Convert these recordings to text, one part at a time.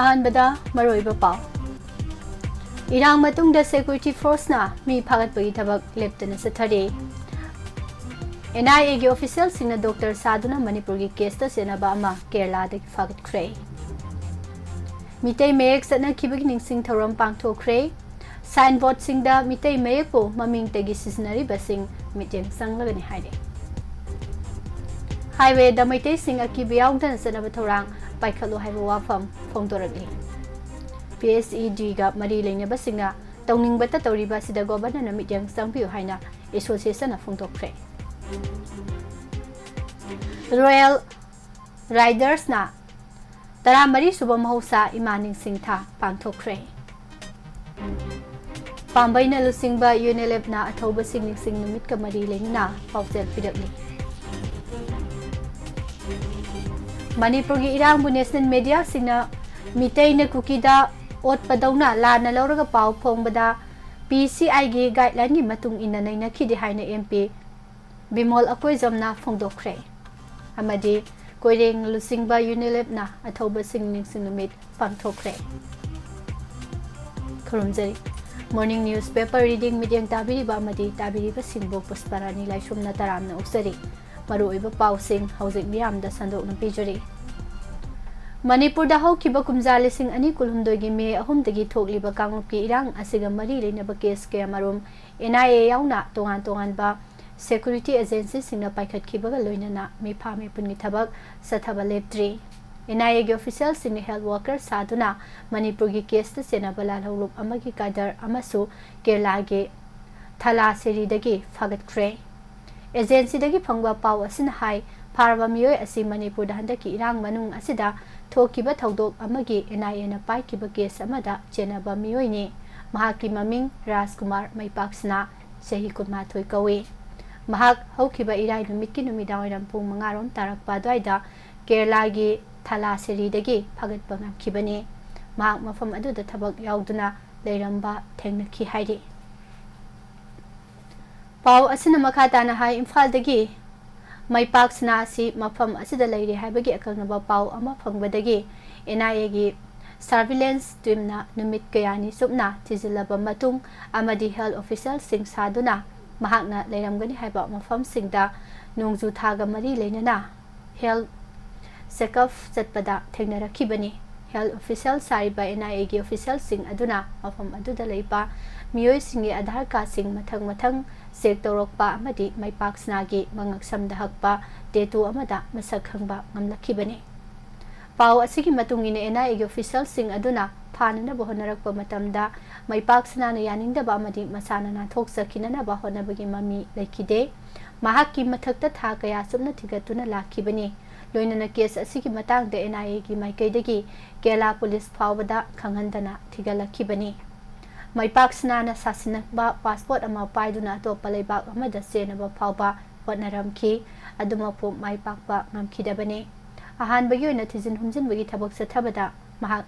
ꯑꯍꯥꯟꯕꯗ ꯃꯔꯨꯑꯣꯏꯕ ꯄꯥꯎ ꯏꯔꯥꯡ ꯃꯇꯨꯡꯗ ꯁꯦꯀ꯭ꯌꯨꯔꯤꯇꯤ ꯐꯣꯔꯁꯅ ꯃꯤ ꯐꯥꯒꯠꯄꯒꯤ ꯊꯕꯛ ꯂꯦꯞꯇꯅ ꯆꯠꯊꯔꯤ NIAꯒꯤ ꯑꯣꯐꯤꯁꯤꯌꯦꯜꯁꯤꯡꯅ ꯗꯣꯛꯇꯔ ꯁꯥꯗꯨꯅ ꯃꯅꯤꯄꯨꯔꯒꯤ ꯀꯦꯁꯇ ꯆꯦꯟꯅꯕ ꯑꯃ ꯀꯦꯔꯂꯥꯗꯒꯤ ꯐꯥꯒꯠꯈ꯭ꯔꯦ ꯃꯤꯇꯩ ꯃꯌꯦꯛ ꯆꯠꯅꯈꯤꯕꯒꯤ ꯅꯤꯡꯁꯤꯡ ꯊꯧꯔꯝ ꯄꯥꯡꯊꯣꯛꯈ꯭ꯔꯦ ꯁꯥꯏꯟꯕꯣꯔꯗꯁꯤꯡꯗ ꯃꯤꯇꯩ ꯃꯌꯦꯛꯄꯨ ꯃꯃꯤꯡꯇꯒꯤ ꯁꯤꯖꯤꯟꯅꯔꯤꯕꯁꯤꯡ ꯃꯤꯠꯌꯦꯡ ꯆꯪꯂꯒꯅꯤ ꯍꯥꯏꯔꯦ हाईवेदा मैतेसिंग अकीबा याउदना चनब थौरांग पाइखलो हाइबा वाफम फोंदोरकली PHED गा मरी लेनबसिंगा तौनिंगबता तौरिबा सिदा गवर्नर मिटिंग संगपियो हाइना एसोसिएशन फोंदोक्रे रॉयल राइडर्स ना तरा मरी सुबह महोसा इमानिंग सिंथा पांथोक्रे पांबैना लुसिंगबा यूनेलेब ना अथौबा सिंग सिंग नुमित का मरी लेना पाउजेल पिरकली मणिपुर की इरांग नेशनल मीडिया सिंगना मिटैना कुकीदा ओटपदौना लाना लौरगा पाव फोंबदा PCI की गाइडलाइन की मतुंग इन्ना नैनाखिदे हाइना MP बिमोल अकोइजमना फोंदोक्रे अमदि कोइरेंग लुसिंगबा यूनिलेबना अथौबा सिंग निंगसिंग नुमित पांथोक्रे खरुमजरी morning newspaper reading medium ताबिरिबा अमदि ताबिरिबा सिंगबो पुष्परानी लाइसुमना तरामना उक्सरी मरुइबा पाउसिंग हौजिक मियामदा संदोकना पिजरी मणिपुर दा हौकिबा कुमजा लिसिंग अनि कुलहुमदोगी मे अहुमदगी थोकलिबा कांगुपकी इरांग असिगा मरी लेनबा केस के अमरुम NIA याउना तोंगान तोंगानबा सिक्योरिटी एजेंसी सिंगना पाइखतखिबगा लोइनना मिफा मिपुनगी थबक सथबा लेप्ट्री NIA गे ऑफिशियल सिंग हेल्थ वर्कर सादुना मणिपुर की केस सेनबा लालहौलुप अमगी कादर अमसु केरला गे थलासेरीदगी फागतख्रे एजेंसी दगी फंगवा पाव असिन हाई फारबा मियोय असि मणिपुर हंदकी इरांग मनुंग असिदा थोकिबा थौदोक अमगी NIA ना पाइकिबा केस अमदा चेनबा मियोयनी महाकी ममिंग राजकुमार मैपाक्सना चही कुमाथोय कवे महाक हौकिबा इराय नुमितकी नुमिदावरम पुंग मंगारोम तारकपा द्वाइदा केरलागी थलासेरीदगी फागतपा ngakibane महाक मफम अदुदा थबक याउदुना लेरंबा थेंगनखी हाइरी पाव असिना मखाताना हाई इम्फालदगी मैपाक्सना असि मफम असिदा लैरे हाइबगी अकंगनबा पाव अमा फंगबदगी NIA गी सर्विलेंस टीमना नुमित कयानी सुपना थिजिलबा मतुंग अमदि हेल्थ ऑफिशियल सिंग सादुना महाकना लेरमगनी हाइबा मफम सिंगदा नोंजु थागा मरी लेनना हेल्थ चेकअप चटपदा थेंगनरखिबनी हेल्थ ऑफिशियल सारिबा NIA गी ऑफिशियल सिंग अदुना मफम अदुदा लेबा मियोय सिंगी आधार कार्ड सिंग मथंग मथंग चेक तौरक्पा अमदि मैपाक्सनागी मंगक्समदा हकपा टेटू अमदा मसक खंगबा ngamlakibani पाव असिगी मतुंगिने NIA गी ऑफिशियल सिंग अदुना फानना बहनरक्पा मतमदा मैपाक्सनाना यानिंगदबा अमदि मसाना नाथोकसखिनना बहनबगी ममी लेखिदे महाकी मथक्ता था कया सुमना थिगतुना लाखिबनी लोइनना केस असिगी मतांगदा NIA गी माइकैदगी केरला पुलिस फावबदा खंगहंदना थिगलखिबनी मैपाक्सनाना सासिनबा पासपोर्ट अमा पाइदुना अतोप्पा लेबाक अमदा चेनबा फावबा होटनरमखि अदुमपु माइपाकपा ngamखिदबने अहानबगी ओइना थिजिन हुमजिनबगी थबक सथबदा महाक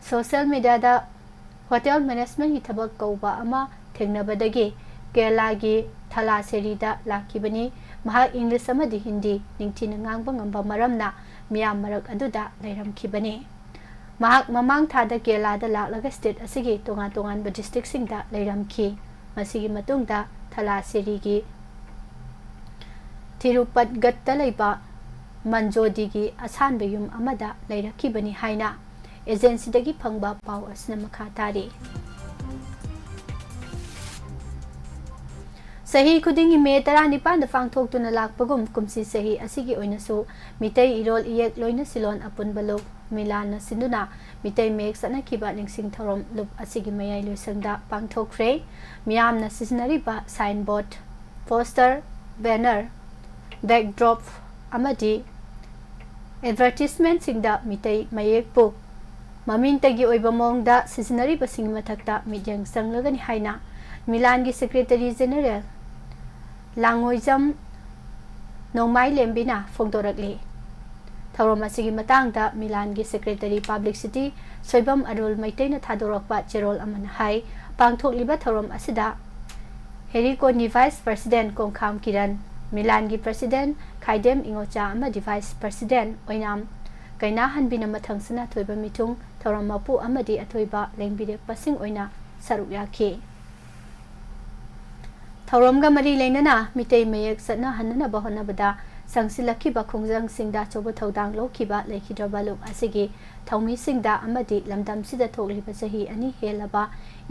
सोशल मीडियादा होटल मैनेजमेंट की थबक कौबा अमा थेंगनबदगी केरलागी थलासेरीदा लाखिबनी महाक इंग्लिश अमदि हिंदी निंगथिना ngangbा ngamba maramna मियाम मरक अदुदा लेरमखिबनी महाक ममांग थादा केरलादा लाक्लगा स्टेट असिगी तोंगान तोंगान डिस्ट्रिक्ट सिंगदा लेरमखि मसिगी मतुंगदा थलासेरीगी थिरुपतगत्ता लेबा मंजोदीगी असानबा युम अमदा लेरखिबनी हाइना एजेंसीदगी फंगबा पाव असना मखा तारी सही खुदिंगी मे 19 फांगथोक्तुना लाक्पगुम कुमसी सही असिगी ओइनसु मितै इरोल इयेक लोइना सिलोन अपुनबलो मिलान सिंदुना मितै मेक सनखिबा निंगसिंग थौरम लुप असिगी मयाइ लोइसंगदा पांगथोक्रे मियामना सिजनरिबा sign board poster banner backdrop अमदि एडवर्टाइजमेंट सिंगदा मितै मयेकपु ममिंगतगी ओइबा मोंगदा सिजनरिबा सिंग मथक्ता मिडियंग संगलगनि हाइना मिलान की सेक्रेटरी जनरल लांगोइजम नोंमाई लेम्बिना फोंदोरकली थौरम असिगी मतांगदा मिलान की सेक्रेटरी पब्लिसिटी सोइबम अरुल मैतैना थादोरकपा चेरोल अमना हाई पांगथोकलिबा थौरम असिदा हेरिकोनी वाइस प्रेसिडेंट कोंखाम किरण मिलान की प्रेसिडेंट खाइदेम इंगोचा अमदि vice president Oinam kaina hanbina mathangsana thoiba mitung thoram mapu amadi athoiba lengbirek pasing oina saruk yakhi thoramga mari leinana mitei mayek satna hanna bahona bada sangsilaki ba khongjang singda chobo thodang lokhiba lekhidraba luk asigi thaumi singda amadi lamdam sida thokliba sahi ani helaba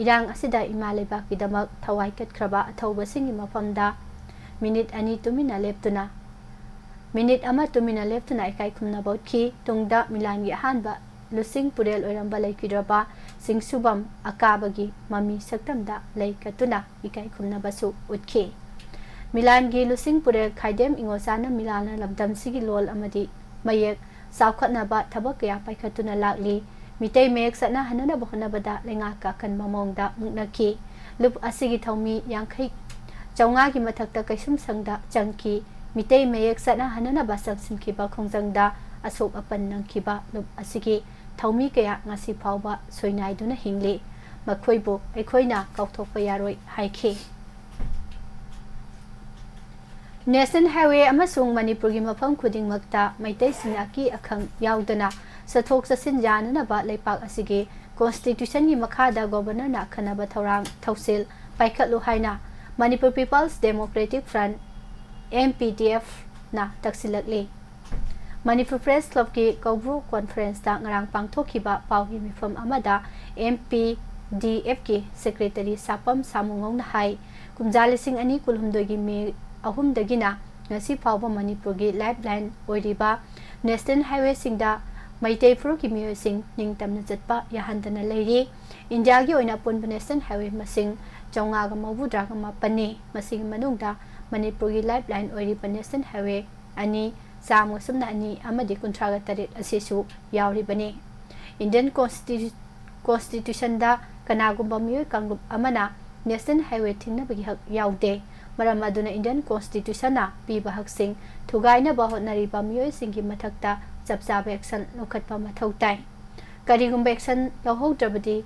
irang asida imaleba kidamak thawai katkraba athoba singi mafamda minute ani tumina leptuna minute ama tumina leptuna ikai khumna botki tungda milangi hanba lusing purel oiramba lekhidraba singsubam akabagi mami saktamda leikatuna ikai khumna basu utki Milan gi lusing purel khaidem ingosana milana lamdam sigi lol amadi mayek saukhatna ba thabak kaya paikhatuna lakli mitei mek satna hanana bahana bada lenga ka kan mamongda muknaki lup asigi thaumi yangkhai chawnga gi mathakta kaisum sangda changki mitei mayek satna hanana ba saksimki ba khongjangda asok apan nangkiba lup asigi thaumi kaya ngasi phawba soinai duna hingli makhoibo aikhoina kauthokpa yaroi haikhi National Highway amasung Manipur gi mafam khuding makta maitai singaki akhang yaudana sathok sasin janana ba leipak asigi constitution gi makhada governor na khanaba thorang thausil paikhatlu haina Manipur People's Democratic Front MPDF na taksilakli Manipur Press Club ki Kaubru Conference ta ngarang pangthokiba pawgi mifam amada MPDF ki Secretary Sapam Samungong na hai kumjalising ani kulhumdoi gi me ahum dagina ngasi phawba Manipur gi lifeline oiriba National Highway singda maitei furu ki miyo sing ningtamna jatpa yahandana leiri India gi oina punba National Highway masing chawnga ga mawbudra ga mapani masing manungda Manipur gi lifeline oiriba National Highway ani samga sumna ani amadi kuntraga tarit asisu yauribani Indian Constitution da kanagumba miyo kangrup amana National Highway thingna bagi hak yaude maram aduna Indian Constitution na piba haksing thugaina ba hotnariba miyoi singi mathakta chapchaba action lokhatpa mathau tai karigumba action lohaudrabadi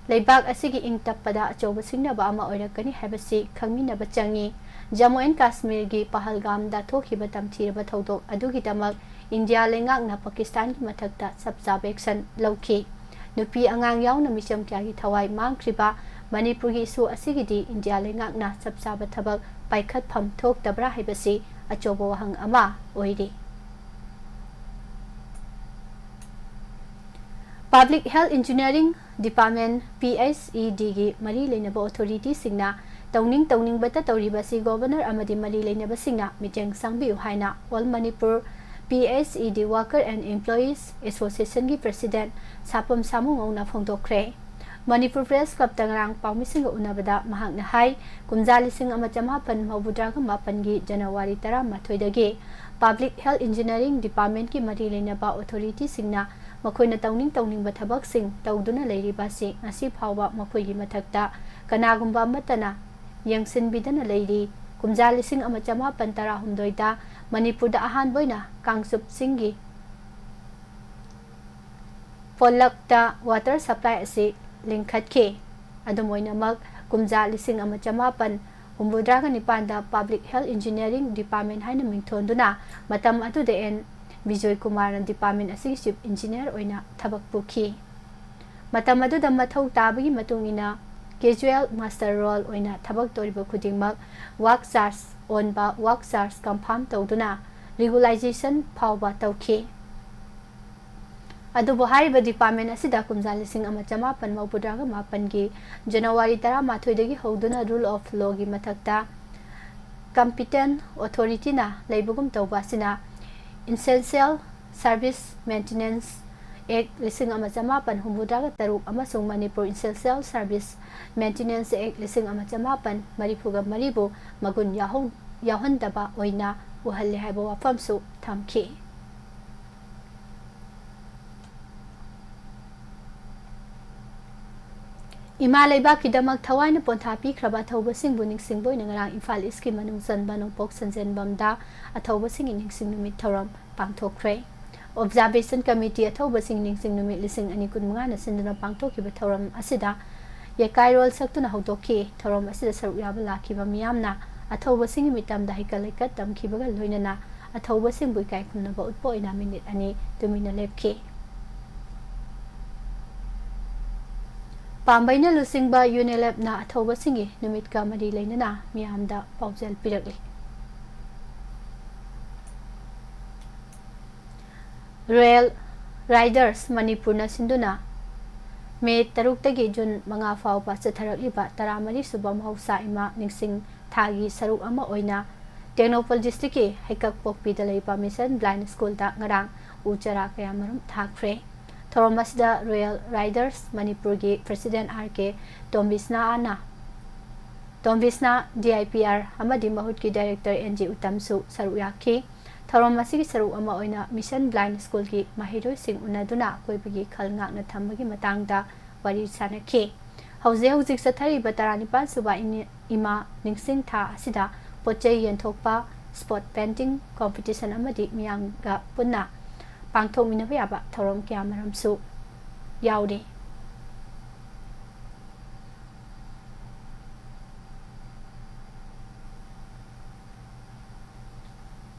leibak asigi ingtappada achoba singnaba ama oirakani habasi khangminaba changi Jammu and Kashmir gi Pahalgam da thokhiba tamthiraba thodok adugi damak India lengak na Pakistan gi mathakta chapchaba action lokhi nupi angang yauna misam kya gi thawai mangkhriba Manipur gi su asigidi India lengak na chapchaba thabak paikhat pham thok tabra haibasi achobo wahang ama oiri Public Health Engineering Department PHED gi mari leinaba authority singna tawning bata tawribasi governor amadi mari leinaba singna miteng sangbiu haina All Manipur PHED Worker and Employees Association gi president Sapam Samungong na phongdokre Manipur Press Club tangrang pawmising unabada mahak na hai kumjalising amachamapan mawbudraga mapangi January 13 dagi Public Health Engineering Department ki mari leinaba authority singna makhoina tawning ba thabak sing tawduna leiriba si ngasi phawba makhoigi mathakta kanagumba matana yangsin bidana leiri kumjalising amachamapan 16 da Manipur da ahan boina kangsup singi polakta water supply asi lingkhatke adumoina mag kumja lising ama chamapan umbudraga nipanda Public Health Engineering Department haina mingthonduna matam atu de en Bijoy Kumar na department asig chief engineer oina thabak pukhi matam adu da mathau tabagi matungina casual master role oina thabak toriba khudingmak work charge on ba work charge confirm tawduna regularization phawba tawkhi Adubo hariba department asida kumjalising ama chamapan mawbudraga mapan gi January 13 dagi hoduna rule of law gi mathakta competent authority na leibugum tawba sina Essential Service Maintenance Act lising ama chamapan humbudraga taruk amasung Manipur Essential Service Maintenance Act lising ama chamapan maripuga maribu magun yahandaba oina uhalli haiba wafamsu thamki Imalaiba kidamak thawaina pontha pikraba thauba singbu ningsing boina ngarang Imphal East ki manung zanba nongpok sanjen bamda athauba sing ningsing numit thoram pangthokre Observation Committee athauba sing ningsing numit lising ani kunmunga na sinduna pangthokiba thoram asida yekairol saktuna hautoki thoram asida saruk yaba lakiba miyamna athauba sing mitamda hikalekat tamkibaga loinana ꯑꯊꯧꯕꯁꯤꯡꯕꯨ ꯏꯀꯥꯏ ꯈꯨꯝꯅꯕ ꯎꯠꯄ ꯑꯣꯏꯅ minute 2 ꯇꯨꯃꯤꯟꯅ ꯂꯦꯞꯈꯤ꯫ ꯄꯥꯝꯕꯩꯅ ꯂꯨꯆꯤꯡꯕ ꯌꯨꯅꯤꯂꯦꯞꯅ ꯑꯊꯧꯕꯁꯤꯡꯒꯤ ꯅꯨꯃꯤꯠꯀ ꯃꯔꯤ ꯂꯩꯅꯅ ꯃꯤꯌꯥꯝꯗ ꯄꯥꯎꯖꯦꯜ ꯄꯤꯔꯛꯂꯤ꯫ ꯔꯣꯌꯦꯜ ꯔꯥꯏꯗꯔꯁ ꯃꯅꯤꯄꯨꯔꯅ ꯁꯤꯟꯗꯨꯅ ꯃꯦ 6ꯇꯒꯤ ꯖꯨꯟ 5 ꯐꯥꯎꯕ ꯆꯠꯊꯔꯛꯂꯤꯕ 14ꯁꯨꯕ ꯃꯍꯧꯁꯥ ꯏꯃꯥ ꯅꯤꯡꯁꯤꯡ ꯊꯥꯒꯤ ꯁꯔꯨꯛ ꯑꯃ ꯑꯣꯏꯅ ꯇꯦꯡꯅꯧꯄꯜ ꯗꯤꯁꯇ꯭ꯔꯤꯛꯀꯤ ꯍꯩꯀꯛꯄꯣꯛꯄꯤꯗ ꯂꯩꯕ ꯃꯤꯁꯟ ꯕ꯭ꯂꯥꯏꯟ ꯁ꯭ꯀꯨꯜꯗ ꯉꯔꯥꯡ ꯎ ꯆꯥꯔꯥ ꯀꯌꯥꯃꯔꯨꯝ ꯊꯥꯈ꯭ꯔꯦ꯫ ꯊꯧꯔꯝ ꯑꯁꯤꯗ ꯔꯣꯌꯦꯜ ꯔꯥꯏꯗꯔꯁ ꯃꯅꯤꯄꯨꯔꯒꯤ ꯄ꯭ꯔꯁꯤꯗꯦꯟꯠ R.K. ꯇꯣꯝꯕꯤꯁꯅꯥ DIPR ꯑꯃꯗꯤ ꯃꯍꯨꯠꯀꯤ ꯗꯥꯏꯔꯦꯛꯇꯔ N.G. ꯎꯇꯝꯁꯨ ꯁꯔꯨꯛ ꯌꯥꯈꯤ꯫ ꯊꯧꯔꯝ ꯑꯁꯤꯒꯤ ꯁꯔꯨꯛ ꯑꯃ ꯑꯣꯏꯅ ꯃꯤꯁꯟ ꯕ꯭ꯂꯥꯏꯟ ꯁ꯭ꯀꯨꯜꯒꯤ ꯃꯍꯩꯔꯣꯏꯁꯤꯡ ꯎꯅꯗꯨꯅ ꯑꯀꯣꯏꯕꯒꯤ ꯈꯜ ꯉꯥꯛꯅ ꯊꯝꯕꯒꯤ ꯃꯇꯥꯡꯗ ꯋꯥꯔꯤ ꯁꯥꯅꯈꯤ꯫ ꯍꯧꯖꯤꯛ ꯆꯠꯊꯔꯤꯕ 14ꯁꯨꯕ ꯏꯃꯥ ꯅꯤꯡꯁꯤꯡ ꯊꯥ ꯑꯁꯤꯗ ꯄꯣꯠꯆꯩ ꯌꯦꯟꯊꯣꯛꯄ, ꯁ꯭ꯄꯣꯠ ꯄꯦꯟꯇꯤꯡ ꯀꯝꯄꯤꯇꯤꯁꯟ ꯑꯃꯗꯤ ꯃꯤꯌꯥꯝꯒ ꯄꯨꯟꯅ ꯄꯥꯡꯊꯣꯛꯃꯤꯟꯅꯕ ꯌꯥꯕ ꯊꯧꯔꯝ ꯀꯌꯥꯃꯔꯨꯝꯁꯨ ꯌꯥꯎꯔꯤ꯫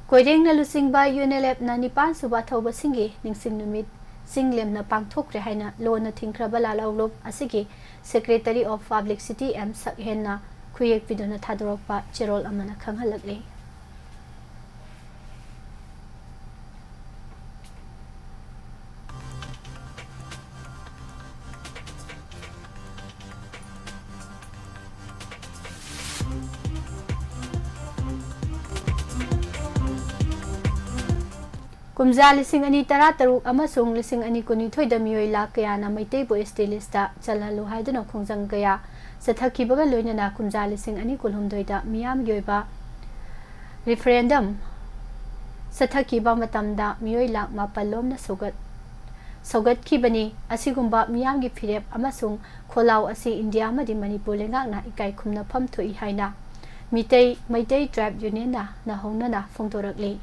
ꯀꯣꯏꯔꯦꯡꯅ ꯂꯨꯆꯤꯡꯕ ꯌꯨꯅꯤꯂꯦꯞꯅ 9ꯁꯨꯕ ꯑꯊꯧꯕꯁꯤꯡꯒꯤ ꯅꯤꯡꯁꯤꯡ ꯅꯨꯃꯤꯠ ꯆꯤꯡꯂꯦꯝꯅ ꯄꯥꯡꯊꯣꯛꯈ꯭ꯔꯦ ꯍꯥꯏꯅ ꯂꯣꯟꯅ ꯊꯤꯡꯈ꯭ꯔꯕ ꯂꯥꯜꯍꯧꯂꯨꯞ ꯑꯁꯤꯒꯤ ꯁꯦꯀ꯭ꯔꯦꯇꯔꯤ ꯑꯣꯐ ꯄꯕ꯭ꯂꯤꯁꯤꯇꯤ M. ꯁꯛꯍꯦꯟꯅ ꯈꯨꯌꯦꯛꯄꯤꯗꯨꯅ ꯊꯥꯗꯣꯔꯛꯄ ꯆꯦꯔꯣꯜ ꯑꯃꯅ ꯈꯪꯍꯜꯂꯛꯂꯤ꯫ ꯀꯨꯝꯖꯥ 2013 ꯑꯃꯁꯨꯡ 2012ꯗ ꯃꯤꯑꯣꯏ ꯂꯥꯈ ꯀꯌꯥꯅ ꯃꯩꯇꯩꯕꯨ ST ꯂꯤꯁꯇ ꯆꯜꯍꯜꯂꯨ ꯍꯥꯏꯗꯨꯅ ꯈꯣꯡꯖꯪ ꯀꯌꯥ ꯆꯠꯊꯈꯤꯕꯒ ꯂꯣꯏꯅꯅ ꯀꯨꯝꯖꯥ 2012ꯗ ꯃꯤꯌꯥꯝꯒꯤ ꯑꯣꯏꯕ ꯔꯤꯐꯔꯦꯟꯗꯝ ꯆꯠꯊꯈꯤꯕ ꯃꯇꯝꯗ ꯃꯤꯑꯣꯏ ꯂꯥꯈ 9 ꯂꯣꯝꯅ ꯁꯧꯒꯠꯈꯤꯕꯅꯤ꯫ ꯑꯁꯤꯒꯨꯝꯕ ꯃꯤꯌꯥꯝꯒꯤ ꯐꯤꯔꯦꯞ ꯑꯃꯁꯨꯡ ꯈꯣꯜꯂꯥꯎ ꯑꯁꯤ ꯏꯟꯗꯤꯌꯥ ꯑꯃꯗꯤ ꯃꯅꯤꯄꯨꯔ ꯂꯩꯉꯥꯛꯅ ꯏꯀꯥꯏ ꯈꯨꯝꯅꯐꯝ ꯊꯣꯛꯏ ꯍꯥꯏꯅ ꯃꯩꯇꯩ ꯇ꯭ꯔꯥꯏꯕ ꯌꯨꯅꯤꯌꯟꯅ ꯅꯍꯧꯅꯅ ꯐꯣꯡꯗꯣꯔꯛꯂꯤ꯫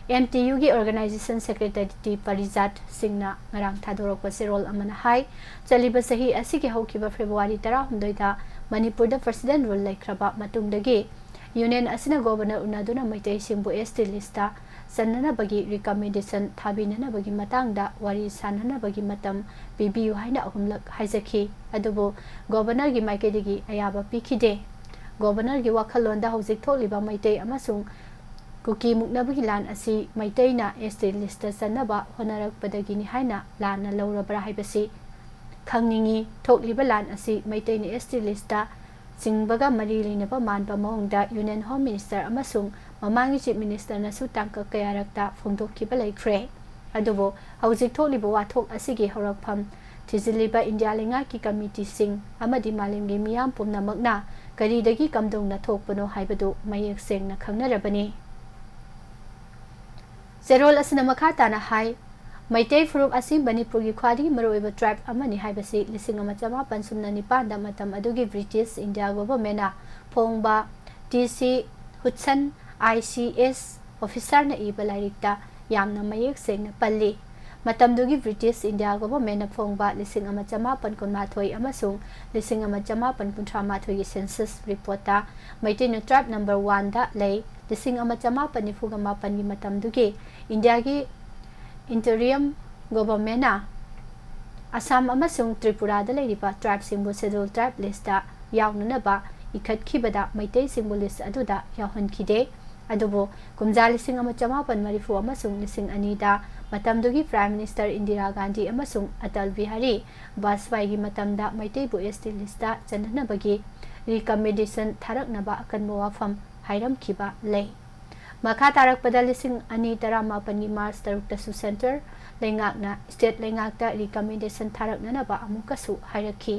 MTUꯒꯤ ꯑꯣꯔꯒꯅꯥꯏꯖꯦꯁꯟ ꯁꯦꯀ꯭ꯔꯦꯇꯔꯤ ꯄꯔꯤꯖꯥꯠ ꯁꯤꯡꯅ ꯉꯔꯥꯡ ꯊꯥꯗꯣꯔꯛꯄ ꯆꯦꯔꯣꯜ ꯑꯃꯅ ꯍꯥꯏ ꯆꯠꯂꯤꯕ ꯆꯍꯤ ꯑꯁꯤꯒꯤ ꯍꯧꯈꯤꯕ ꯐꯦꯕ꯭ꯔꯨꯋꯥꯔꯤ 18ꯗ ꯃꯅꯤꯄꯨꯔꯗ ꯄ꯭ꯔꯁꯤꯗꯦꯟꯠ ꯔꯨꯜ ꯂꯩꯈ꯭ꯔꯕ ꯃꯇꯨꯡꯗꯒꯤ ꯌꯨꯅꯤꯌꯟ ꯑꯁꯤꯅ ꯒꯣꯚꯔꯅꯔ ꯎꯅꯗꯨꯅ ꯃꯩꯇꯩꯁꯤꯡꯕꯨ ST ꯂꯤꯁꯇ ꯆꯟꯅꯅꯕꯒꯤ ꯔꯤꯀꯃꯦꯟꯗꯦꯁꯟ ꯊꯥꯕꯤꯅꯅꯕꯒꯤ ꯃꯇꯥꯡꯗ ꯋꯥꯔꯤ ꯁꯥꯅꯅꯕꯒꯤꯃꯇꯝ ꯄꯤꯕꯤꯌꯨ ꯍꯥꯏꯅ 3 ꯍꯥꯏꯖꯈꯤ꯫ ꯑꯗꯨꯕꯨ ꯒꯣꯚꯔꯅꯔꯒꯤ ꯃꯥꯏꯀꯩꯗꯒꯤ ꯑꯌꯥꯕ ꯄꯤꯈꯤꯗꯦ꯫ ꯒꯣꯚꯔꯅꯔꯒꯤ ꯋꯥꯈꯜꯂꯣꯟꯗ ꯍꯧꯖꯤꯛ ꯊꯣꯛꯂꯤꯕ ꯃꯩꯇꯩ ꯑꯃꯁꯨꯡ ꯀꯨꯀꯤ ꯃꯨꯛꯅꯕꯒꯤ ꯂꯥꯟ ꯑꯁꯤ ꯃꯩꯇꯩꯅ ST ꯂꯤꯁꯇ ꯆꯟꯅꯕ ꯍꯣꯠꯅꯔꯛꯄꯗꯒꯤꯅꯤ ꯍꯥꯏꯅ ꯂꯥꯟꯅ ꯂꯧꯔꯕ꯭ꯔꯥ ꯍꯥꯏꯕꯁꯤ ꯈꯪꯅꯤꯡꯏ꯫ ꯊꯣꯛꯂꯤꯕ ꯂꯥꯟ ꯑꯁꯤ ꯃꯩꯇꯩꯅ ST ꯂꯤꯁꯇ ꯆꯤꯡꯕꯒ ꯃꯔꯤ ꯂꯩꯅꯕ ꯃꯥꯟꯕ ꯃꯑꯣꯡꯗ ꯌꯨꯅꯤꯌꯟ ꯍꯣꯝ ꯃꯤꯅꯤꯁꯇꯔ ꯑꯃꯁꯨꯡ ꯃꯃꯥꯡꯒꯤ ꯆꯤꯐ ꯃꯤꯅꯤꯁꯇꯔꯅꯁꯨ ꯇꯥꯡꯀꯛ ꯀꯌꯥꯔꯛꯇ ꯐꯣꯡꯗꯣꯛꯈꯤꯕ ꯂꯩꯈ꯭ꯔꯦ꯫ ꯑꯗꯨꯕꯨ ꯍꯧꯖꯤꯛ ꯊꯣꯛꯂꯤꯕ ꯋꯥꯊꯣꯛ ꯑꯁꯤꯒꯤ ꯍꯧꯔꯛꯐꯝ ꯊꯤꯖꯤꯜꯂꯤꯕ ꯏꯟꯗꯤꯌꯥ ꯂꯩꯉꯥꯛꯀꯤ ꯀꯃꯤꯇꯤꯁꯤꯡ ꯑꯃꯗꯤ ꯃꯥꯂꯦꯝꯒꯤ ꯃꯤꯌꯥꯝ ꯄꯨꯝꯅꯃꯛꯅ ꯀꯔꯤꯗꯒꯤ ꯀꯝꯗꯧꯅ ꯊꯣꯛꯄꯅꯣ ꯍꯥꯏꯕꯗꯨ ꯃꯌꯦꯛ ꯁꯦꯡꯅ ꯈꯪꯅꯔꯕꯅꯤ꯫ ꯆꯦꯔꯣꯜ ꯑꯁꯤꯅ ꯃꯈꯥ ꯇꯥꯅ ꯍꯥꯏ ꯃꯩꯇꯩ ꯐꯨꯔꯨꯞ ꯑꯁꯤ ꯃꯅꯤꯄꯨꯔꯒꯤ ꯈ꯭ꯋꯥꯏꯗꯒꯤ ꯃꯔꯨꯑꯣꯏꯕ ꯇ꯭ꯔꯥꯏꯕ ꯑꯃꯅꯤ ꯍꯥꯏꯕꯁꯤ 1909ꯗ ꯃꯇꯝ ꯑꯗꯨꯒꯤ ꯕ꯭ꯔꯤꯇꯤꯁ ꯏꯟꯗꯤꯌꯥ ꯒꯣꯚꯔꯟꯃꯦꯟꯠꯅ ꯐꯣꯡꯕ T.C. ꯍꯨꯗꯁꯟ ICS ꯑꯣꯐꯤꯁꯥꯔꯅ ꯏꯕ ꯂꯥꯏꯔꯤꯛꯇ ꯌꯥꯝꯅ ꯃꯌꯦꯛ ꯁꯦꯡꯅ ꯄꯜꯂꯤ꯫ ꯃꯇꯝꯗꯨꯒꯤ ꯕ꯭ꯔꯤꯇꯤꯁ ꯏꯟꯗꯤꯌꯥ ꯒꯣꯚꯔꯟꯃꯦꯟꯠꯅ ꯐꯣꯡꯕ 1812 ꯑꯃꯁꯨꯡ 1838ꯒꯤ ꯁꯦꯟꯁꯁ ꯔꯤꯄꯣꯔꯠꯇ ꯃꯩꯇꯩꯅ ꯇ꯭ꯔꯥꯏꯕ ꯅꯝꯕꯔ 1ꯗ ꯂꯩ꯫ 1897ꯒꯤ ꯃꯇꯝꯗꯨꯒꯤ ꯏꯟꯗꯤꯌꯥꯒꯤ ꯏꯟꯇꯔꯤꯌꯝ ꯒꯣꯚꯔꯟꯃꯦꯟꯠꯅ ꯑꯁꯥꯝ ꯑꯃꯁꯨꯡ ꯇ꯭ꯔꯤꯄꯨꯔꯥꯗ ꯂꯩꯔꯤꯕ ꯇ꯭ꯔꯥꯏꯕꯁꯤꯡꯕꯨ ꯁꯦꯗ꯭ꯌꯨꯜ ꯇ꯭ꯔꯥꯏꯕ ꯂꯤꯁꯇ ꯌꯥꯎꯅꯅꯕ ꯏꯈꯠꯈꯤꯕꯗ ꯃꯩꯇꯩꯁꯤꯡꯕꯨ ꯂꯤꯁ ꯑꯗꯨꯗ ꯌꯥꯎꯍꯟꯈꯤꯗꯦ꯫ ꯑꯗꯨꯕꯨ ꯀꯨꯝꯖꯥ 1930 ꯑꯃꯁꯨꯡ 2002ꯗ ꯃꯇꯝꯗꯨꯒꯤ ꯄ꯭ꯔꯥꯏꯝ ꯃꯤꯅꯤꯁꯇꯔ ꯏꯟꯗꯤꯔꯥ ꯒꯥꯟꯙꯤ ꯑꯃꯁꯨꯡ ꯑꯇꯜ ꯕꯤꯍꯥꯔꯤ ꯕꯥꯖꯄꯥꯏꯒꯤ ꯃꯇꯝꯗ ꯃꯩꯇꯩꯕꯨ ST ꯂꯤꯁꯇ ꯆꯟꯅꯅꯕꯒꯤ ꯔꯤꯀꯃꯦꯟꯗꯦꯁꯟ ꯊꯥꯔꯛꯅꯕ ꯑꯀꯟꯕ ꯋꯥꯐꯝ ꯍꯥꯏꯔꯝꯈꯤꯕ ꯂꯩ꯫ ꯃꯈꯥ ꯇꯥꯔꯛꯄꯗ 2018ꯒꯤ ꯃꯥꯔꯆ 6ꯇꯁꯨ ꯁꯦꯟꯇꯔ ꯂꯩꯉꯥꯛꯅ ꯁ꯭ꯇꯦꯠ ꯂꯩꯉꯥꯛꯇ ꯔꯤꯀꯃꯦꯟꯗꯦꯁꯟ ꯊꯥꯔꯛꯅꯅꯕ ꯑꯃꯨꯛꯀꯁꯨ ꯍꯥꯏꯔꯛꯈꯤ꯫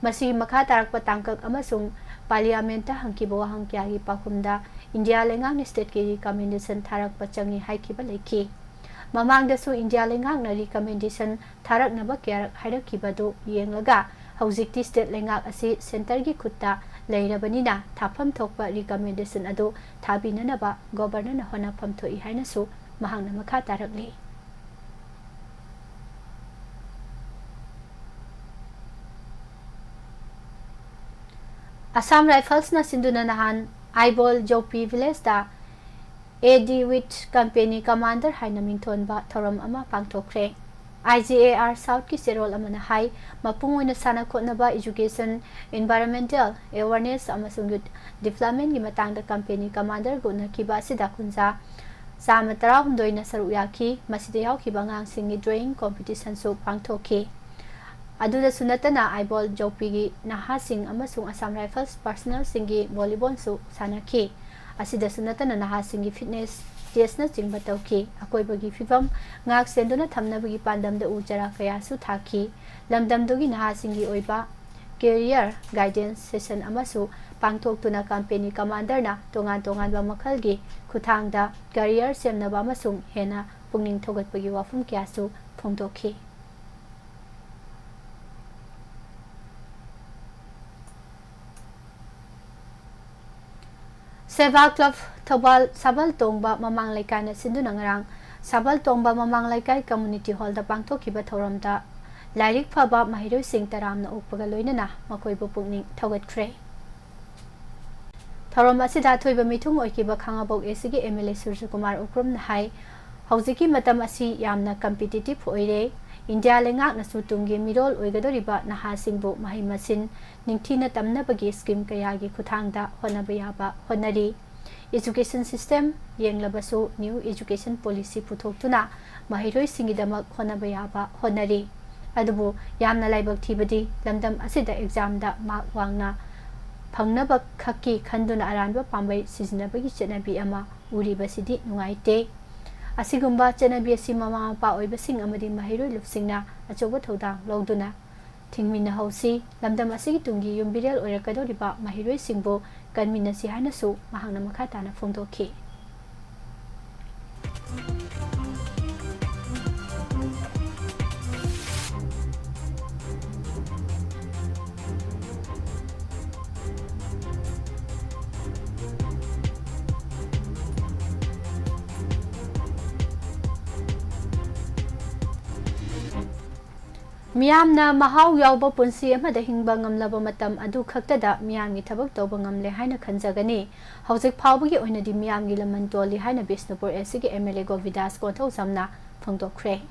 ꯃꯁꯤꯒꯤ ꯃꯈꯥ ꯇꯥꯔꯛꯄ ꯇꯥꯡꯀꯛ ꯑꯃꯁꯨꯡ ꯄꯥꯔꯂꯤꯌꯥꯃꯦꯟꯠꯇ ꯍꯪꯈꯤꯕ ꯋꯥꯍꯪ ꯀꯌꯥꯒꯤ ꯄꯥꯎꯈꯨꯝꯗ ꯏꯟꯗꯤꯌꯥ ꯂꯩꯉꯥꯛꯅ ꯁ꯭ꯇꯦꯠꯀꯤ ꯔꯤꯀꯃꯦꯟꯗꯦꯁꯟ ꯊꯥꯔꯛꯄ ꯆꯪꯏ ꯍꯥꯏꯈꯤꯕ ꯂꯩꯈꯤ꯫ ꯃꯃꯥꯡꯗꯁꯨ ꯏꯟꯗꯤꯌꯥ ꯂꯩꯉꯥꯛꯅ ꯔꯤꯀꯃꯦꯟꯗꯦꯁꯟ ꯊꯥꯔꯛꯅꯕ ꯀꯌꯥꯔꯛ ꯍꯥꯏꯔꯛꯈꯤꯕꯗꯨ ꯌꯦꯡꯂꯒ ꯍꯧꯖꯤꯛꯇꯤ ꯁ꯭ꯇꯦꯠ ꯂꯩꯉꯥꯛ ꯑꯁꯤ ꯁꯦꯟꯇꯔꯒꯤ ꯈꯨꯠꯇ ꯂꯩꯔꯕꯅꯤꯅ ꯊꯥꯐꯝ ꯊꯣꯛꯄ ꯔꯤꯀꯃꯦꯟꯗꯦꯁꯟ ꯑꯗꯨ ꯊꯥꯕꯤꯅꯅꯕ ꯒꯣꯚꯔꯅꯔꯅ ꯍꯣꯠꯅꯐꯝ ꯊꯣꯛꯏ ꯍꯥꯏꯅꯁꯨ ꯃꯍꯥꯛꯅ ꯃꯈꯥ ꯇꯥꯔꯛꯂꯤ꯫ ꯑꯁꯥꯝ ꯔꯥꯏꯐꯜꯁꯅ ꯁꯤꯟꯗꯨꯅ ꯅꯍꯥꯟ ꯑꯥꯏꯕꯣꯜ ꯖꯧꯄꯤ ꯚꯤꯂꯦꯖꯗ AD with Company Commander haina mingthonba thoram ama pangthokre IGAR South ki serol amana hai mapung oina sana khotnaba education environmental awareness amasung youth development gi matangda company commander guna kiba sida kunja sama tara hundoina saru yaki masida yaukhiba ngang drawing competition su pangthokhi aduda sunatana aibol jopi gi naha sing amasung Assam Rifles personal singi volleyball su sanakhi asida sunatana naha singi fitness test na chingba tawki akoibagi fibam ngak senduna thamnabagi pandamda ujara kaya su thaki lamdamdogi naha singi oiba career guidance session amasu pangthok tuna company commander na tongan ba makhalgi khuthangda career semnaba amasung hena pungning thogatpagi wafum kya su phongdokhi Seva Club Thobal Sabal Tongba Mamang Laikai na sinduna ngarang Sabal Tongba Mamang Laikai Community Hall da pangthokhiba thoramda lairik phaba mahiroi sing taramna ukpaga loinana makoibu pungning thogatkhre thoram asida thoiba mithung oikiba khangabok esigi MLA Surya Kumar Ukrum na hai haujiki matam asi yamna competitive oire India lengak na sutungi mirol oigadoriba naha singbu mahai masin ningthina tamnabagi scheme kayagi khuthangda honabaya honari education system yenglabasu new education policy puthoktuna mahiroi singidamak honabaya honari adubu yamna laibak thibadi lamdam asida exam da mark wangna phangnaba khaki khanduna aranba pambai sizinabagi chenabi ama uribasidi nungaite asigumba chenabi asi mama pa oibasing amadi mahiroi lupsingna achoba thodang loduna thingmina hausi lamdam asigi tungi yumbirel oirakadoriba mahiroi singbo kanminasi hanasu mahangna makhatana phongdokhi Miyamna mahau yauba punsi amada hingba ngamlaba matam adu khaktada miyamgi thabak tawba ngamle haina khanjagani hawjik phawbagi oinadi miyamgi laman toli haina Bisnupur SC MLA Govidas Konthau samna phangdokkhre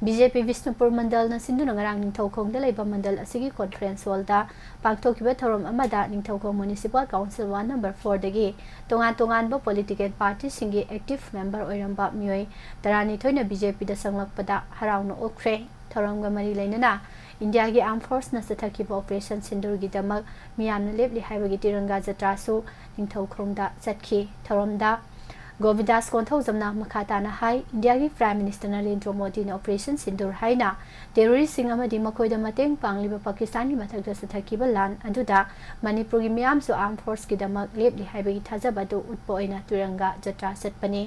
BJP Bisnupur mandal na sinduna ngarang ningthaukhongda leiba mandal asigi conference hall da pangthokhiba thoram amada ningthaukhong municipal council 1 number 4 dagi tongan ba political party singi active member oiramba mioi tarani thoina BJP da sanglakpada harauna okkhre thoramga mari lainana India gi Armed Force na sathaki operation sindur gi damak miyamna lepli haibagi tiranga jatra su ningthaukhongda chatki thoramda Govidas Konthau jamna makhata na hai India gi Prime Minister Narendra Modi na operation sindur haina terrorist sing amadi makoida mateng pangliba Pakistan gi mathakda sathaki lan aduda Manipur gi miyam su Armed Force gi damak lepli haibagi thajabadu utpo oina tiranga jatra satpani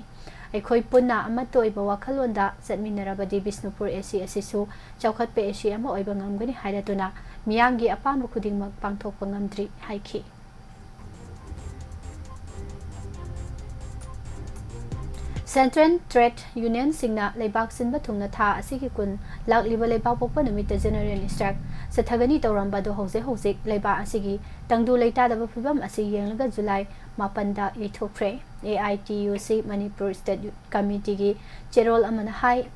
Ekhoi punna amato iba wakhalonda satminarabadi Bisnupur AC asisu chawkhatpe AC ama oiba ngamgani hairatuna miyamgi apamba khudingmak pangthokpa ngamdri haiki Central Trade Union singna leibak sinba thungna tha asigi kun lakliba leibak popa numita general strike sathagani tawramba do hauze leiba asigi tangdu leita da phibam asi yenglaga July 8 da yethokre AITUC Manipur State Committee gi cherol amana hai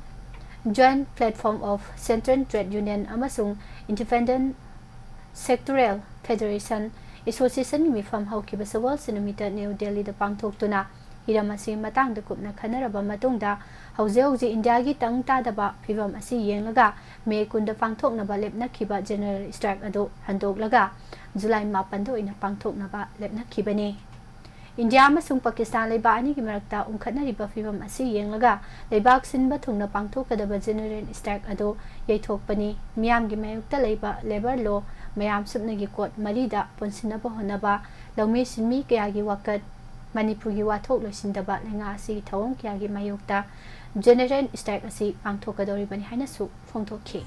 joint platform of Central Trade Union amasung Independent Sectoral Federation Association mi fam haukiba sawal sinumita New Delhi da pangthoktuna hiramasi matang da kupna khanaraba matungda hauze India gi tangta daba phibam asi yenglaga me kunda pangthoknaba lepnakhiba general strike ado handoglaga July 8 do ina pangthoknaba lepnakhibani India amasung Pakistan leiba ani gi marakta ungkhatnariba phibam asi yenglaga leibak sinba thungna pangthokadaba general strike ado yaithokpani miyam gi mayukta leiba labor law mayam subnagi court marida ponsinaba honaba lawmi sinmi kaya gi wakat Manipur gi wathok loisindaba lenga asi thawong kya gi mayokta general strike asi pangthokadori bani haina su phongthokhi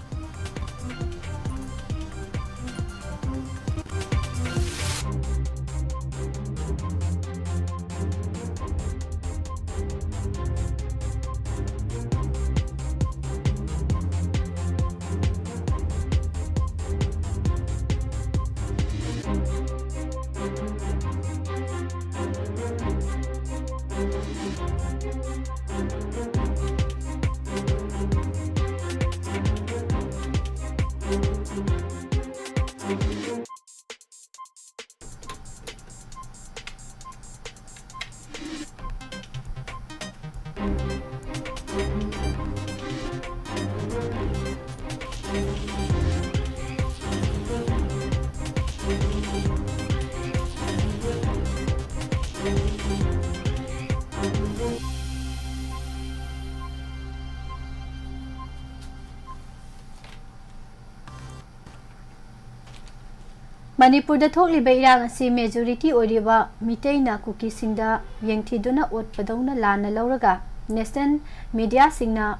Manipur thokliba irang asi majority oriba miteina kuki singda yengthiduna otpadona lana lauraga national media singna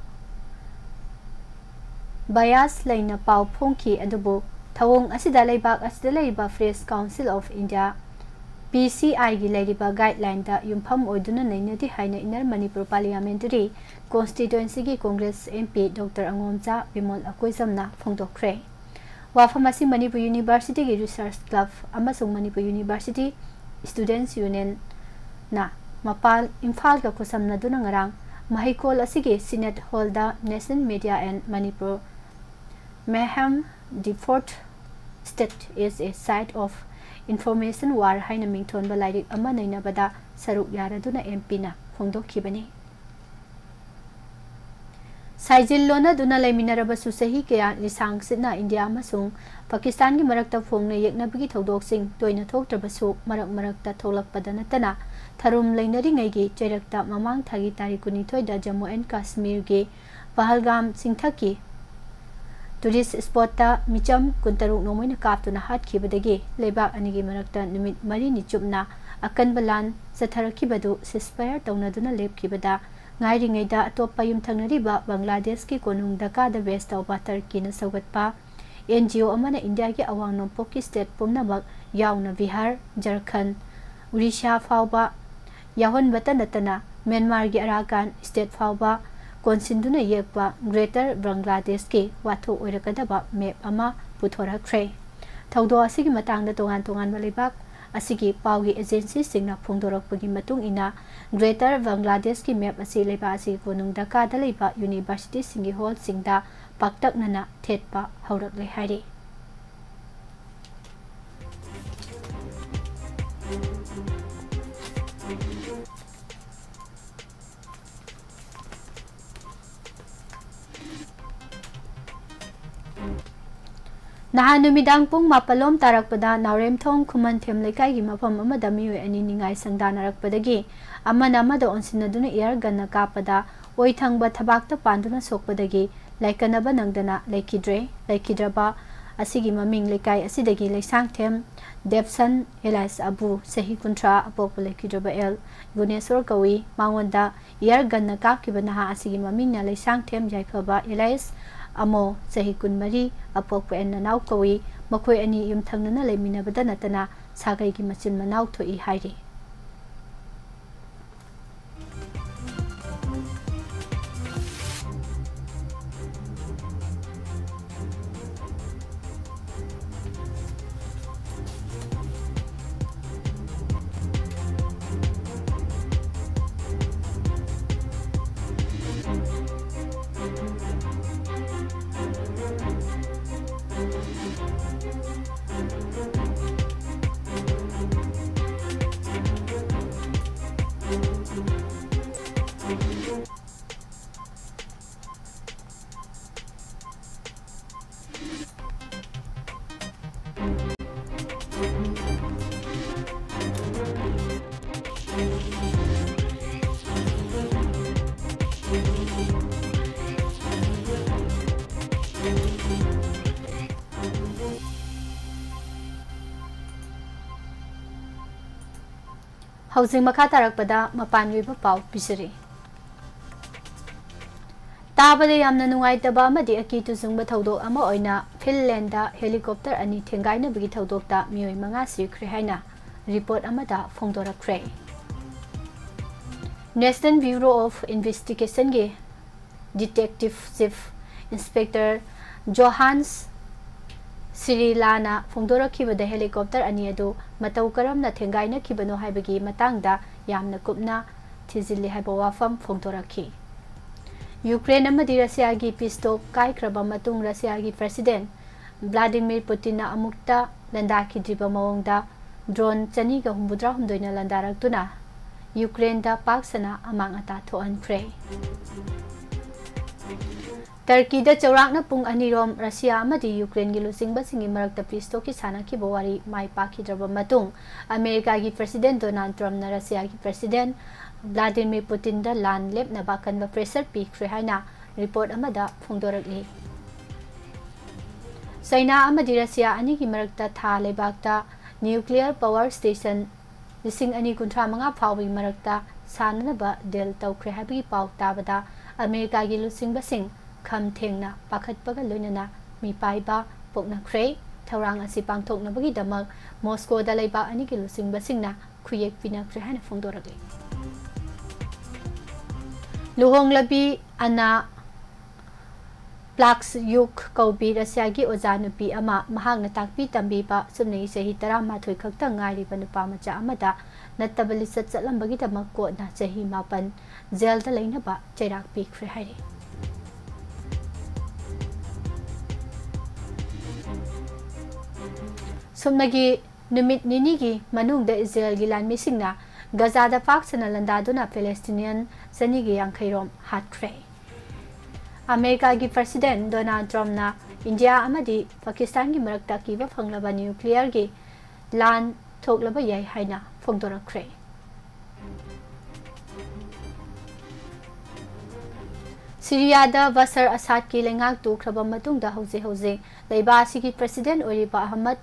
bias laina pau phongki adubu thawong asida leibak asida leiba Press Council of India PCI gi leiba guideline da yumpham oiduna nainati haina Inner Manipur Parliamentary Constituency gi Congress MP Dr. Angomcha Bimol Akoizamna phongdokre WAPHAM asi Manipur University gi Research Club amasung Manipur University Students Union na mapal imphal ka kusamna duna ngarang mahikol asigi Senate Hall da National Media and Manipur MATAM the fourth state is a site of information war haina mingthon balairik ama nainabada saruk yaraduna MP na phongdokhibani Saijil lona duna laiminarabasu sahi kaya lisang sitna India amasung Pakistan gi marakta phongna yeknabagi thodok-sing toina thoktrabasu marak-marakta tholakpada natana tharum lainari ngai gi chairakta mamang thagi tari 19 da Jammu and Kashmir gi Pahalgam singthaki tourist spot ta micham kuntaruk nomoina kaptuna hatkibadagi leibak anigi marakta numit mari ni chupna akanbalan satharakibadu ceasefire taunaduna lepkibada ngairi ngaida atoppa yumthangnariba Bangladesh ki konung Dhaka da west tawba Turkey na saugatpa NGO amana India ki awang nompok ki state pumnamak yauna Bihar Jharkhand Odisha fawba yahon batanatana Myanmar gi Arakan state fawba konsinduna yekpa Greater Bangladesh ki watho oirakadaba map ama puthorakhre thawdo asigi matangda tongan balibak asigi pawgi agency singna phongdorakpagi matung ina Greater Bangladesh ki map asi leiba asi konung Dhaka da leiba university singi hall singda paktaknana thetpa haurak le hari Nahan numidang pung mapalom tarakpada Nauremthong Khuman-Them Lekai gi mafam amada miyoi ani ningai sangdanarakpadagi amana amada onsinaduna air gunna kapada oithangba thabakta panduna sokpadagi laikanaba nangdana laikhidraba asigi maming lekai asidagi Laisangthem Debsan Elias Abu Sahi Kuntra apokpa laikhidraba el Guneswar kawi mangonda air gunna kapkiba naha asigi mamingna Laisangthem Yaifaba Elias Amo Sahi Kunmari apokpa en nanaw kawi makoi ani yumthangnana leiminabada natana sagai gi machin manaw thoi hairi Housing Makatarakpada Mapanwiba Pau Pisari Tabada Yamna Nungaitaba Amadi Akitu Zumba Taudo Ama Oina Finlanda helicopter ani Tengaina Bigi Taudokta Miyoi Mangasi Krehaina Report Amada Fongdora Kray National Bureau of Investigation Ge Detective Chief Inspector Johans Sri Lana Fongdora Kiba the helicopter Aniado Matau Karamna Tengaina Kibano Haibagi Matangda Yamna Kupna Tizili Haibawafam Fongdora Ki Ukraine Amadi Russia gi Pisto Kai Kraba Matung Russia gi President Vladimir Putin na Amukta Landaki Driba Maongda Drone Chaniga Humbudra Humdoina Landarak Tuna यूक्रेनदा पाक्सना अमांग अता थोअनख्रे टर्कीदा चौराकना पुंग अनिरोम Russia अमदी Ukraine गी लुसिंगबसिंगी मरक्ता piece talkie सानाखिब वारी माई पाखिद्रबा मतुंग America गी president Donald Trump ना Russia गी प्रेसिडेंट व्लादिमीर पुतिन दा लान लेपनबा कनबा प्रेशर पीख्रे हाइना रिपोर्ट अमदा फोंदोरकली चाइना अमदी रशिया अनी की मरक्ता था लेबाकता न्यूक्लियर पावर स्टेशन 2035 फाउबी मरक्ता साननबा डेल तौख्रे हाबी पाउ ताबदा अमेरिका गी लुसिंगबसिंग खम थेंगना पाखतपगा लोइनना मिपाइबा पोकनख्रे थौरांग असि पांगथोकनबगी दमक मॉस्कोदा लेबा अनी की लुसिंगबसिंगना खुयेक पिनख्रे हाना फोंदोरकली लुहोंगलबी अना प्लाक्स युक कौबी रशिया की ओजा नुपी अमा महांगना ताकपी तंबीबा सुमनगी चही 13 खक्तंग ngairiba nupa macha amada nattaba lisat chatlamबगी दमक कोना चही 9 जेल दा लेनबा चैराक पीख्रे हाइरे सुमनगी नुमित निनीगी मनुंगदा इजराइल गी लानमिसिंगना गजादा पाक्सना लंदादुना पैलेस्टीनियन जनीगी यांखैरोम हाटख्रे अमेरिका की प्रेसिडेंट डोनाल्ड ट्रम्प ना इंडिया अमदी पाकिस्तान की मरक्ता कीबा फंगलबा न्यूक्लियर की लान थोकलबा याई हाइना फोंदोरख्रे सीरियादा बसर असाद की लेंगाक तुख्रबा मतुंगदा हौजे लेबासी की प्रेसिडेंट ओरिबा अहमद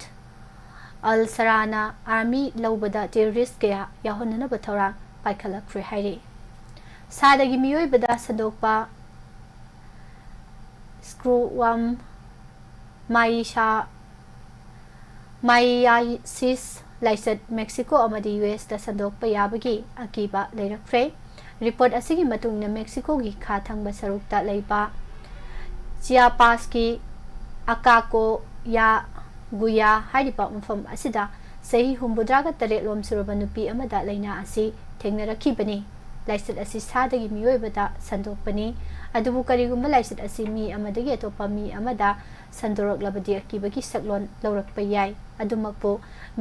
अल सराना आर्मी लौबदा टेररिस्ट कया याहोननबा थौरां पाइखलख्रे हाइरे सादगी मियोइबदा सदोकपा स्क्रूवम माइयासिस लाइसत मेक्सिको अमदी यूएस दा संदोकपा याबगी अकीबा लेरख्रे रिपोर्ट असिगी मतुंगना मेक्सिको की खा थंगबा सरुकता लेबा चियापास की अकाको या गुया हाइरिबा मफम असिदा सही 63 लोम सुरबा नुपी अमदा लेना असि थेंगनरखिबनी लाइसत असि सादगी मियोइबदा संदोकपनी अदुबु करिगुम्बा लाइसत असि मी अमदगी अतोपा मी अमदा संदोरकलबदी अकीबगी सकलोन लौरकपा याय अदुमकपो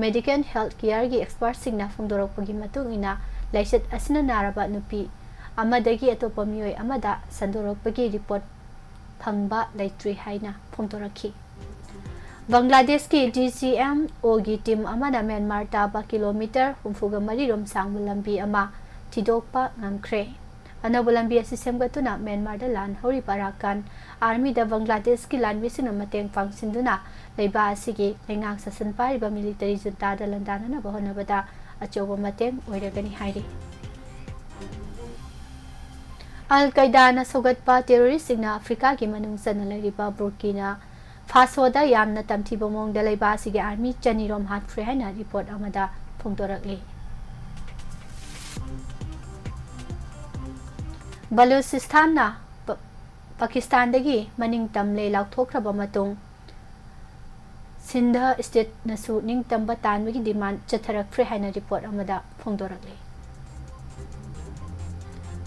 मेडिकल हेल्थ केयर की एक्सपर्ट सिंगना फोंदोरकपगी मतुंगिना लाइसत असिना नारबा नुपी अमदगी अतोपा मियोइ अमदा संदोरकपगी रिपोर्ट फंगबा लेट्री हाइना फोंदोरखी बांग्लादेश की DCMO की टीम अमना म्यांमार ताबा किलोमीटर 34 रोम सांगबा लंबी अमा थिदोकपा ngangkhre अनब लंबी असि सेमगतुना म्यांमार दा लान हौरी पाराकान आर्मी दा बांग्लादेश की लान मिसिन मतेंग पांगसिंदुना लेबा असिगी लेंगांग ससन पारिबा मिलिटरी जुंता दा लंदाना बहनबदा अचोबा मतेंग ओइरगनी हाइरि अल कायदा ना सोगतपा टेररिस्ट सिंगना अफ्रीका की मनुंग सन लेरिबा बुर्किना फासोदा यामना तमथिबा मोंग दा लेबा असिगी आर्मी चनिरोम हाटख्रे हाइना रिपोर्ट अमदा फोंदोरकली बलूचिस्तान ना पाकिस्तान दगी मनिंग तमले लाउथोख्रबा मतुंग सिंध स्टेट नसु निंग तंबा तानबगी डिमांड चथरख्रे हाइना रिपोर्ट अमदा फोंदोरकले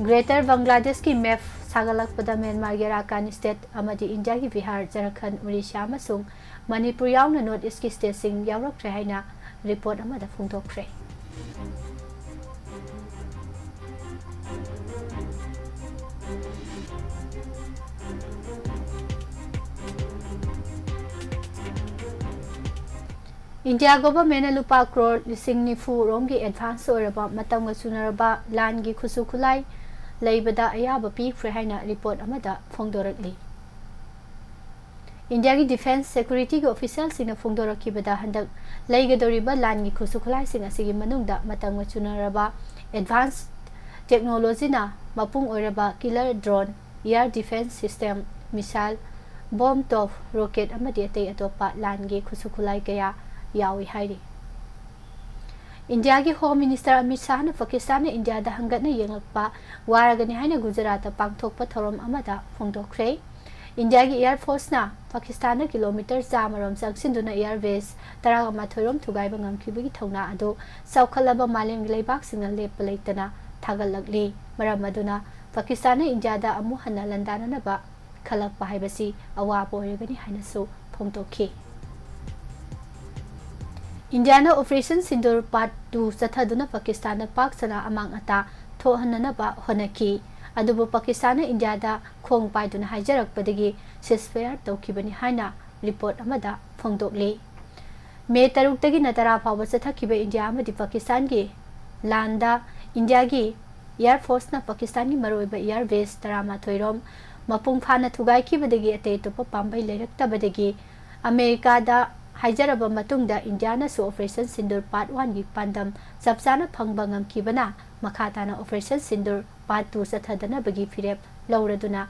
ग्रेटर बांग्लादेश की मैप सागलकपदा म्यांमार के राकान स्टेट अमदी इंडिया की बिहार झारखंड उड़ीसा अमसुंग मणिपुर यावना नॉर्थ ईस्ट की स्टेट सिंग यावरख्रे हाइना रिपोर्ट अमदा फोंदोख्रे इंडिया गवर्नमेंट लुपा करोड़ 90 रोम की एडवांस ओरबा मतंग सुनरबा लान की खुसु खुलाई लेबदा अयाबा पीख्रे हाइना रिपोर्ट अमदा फोंदोरकली इंडिया की डिफेंस सिक्योरिटी के ऑफिसर सिंह फोंदोरकीबदा हंदक लेगदोरिबा लान की खुसु खुलाई सिंह असिगी मनुंगदा मतंग सुनरबा एडवांस टेक्नोलॉजी ना मपुंग ओरबा killer drone air defence system missile bomb top rocket अमदी अतै अतोपा लान की खुसु खुलाई कया यावी हाइरी इंडिया की होम मिनिस्टर अमित शाह ने पाकिस्तान ने इंडिया दा हंगतने यंगलपा वारगने हाइना गुजरात पांगथोकपा थौरम अमदा फोंदोख्रे इंडिया की एयर फोर्स ना पाकिस्तान ने किलोमीटर चामरोम चंगसिंदुना एयर बेस 13 रोम थुगाइबा ngamkhibagi thongna ado saukhalaba malem leibak singna lepa leitana thagalakli maram aduna Pakistan ने इंडिया दा अमु हन्ना लंदाना नबा खलकपा हाइबसी अवाब ओइरगनि हाइनासु फोंदोखि इंडिया ऑपरेशन सिंदूर पार्ट 2 चथदुना पाकिस्तान पाक सना अमांग अता थोहननबा होनकी अदुबु पाकिस्तान इंडिया खोंग पाइदुना हाइजरकपदगी सिजफायर तौखिबनी हाइना रिपोर्ट अमदा फोंदोकली मे 3 तगी नतरा फाव चथखिबे इंडिया अमदि पाकिस्तान की लांदा इंडिया की एयर फोर्स ना पाकिस्तान की मरोइबा एयर बेस 13 रोम मपुंग फाना थुगाइखिबदगी अते तोप पांबै लेरक्तबदगी अमेरिका दा हाइजरबा मतुंगदा इंडिया सु ऑपरेशन सिंदूर पार्ट 1 की पांदम सबसाना फंगबा ngमखिबना मखाताना ऑपरेशन सिंदूर पार्ट 2 चथदना बगी फिरेप लौरदुना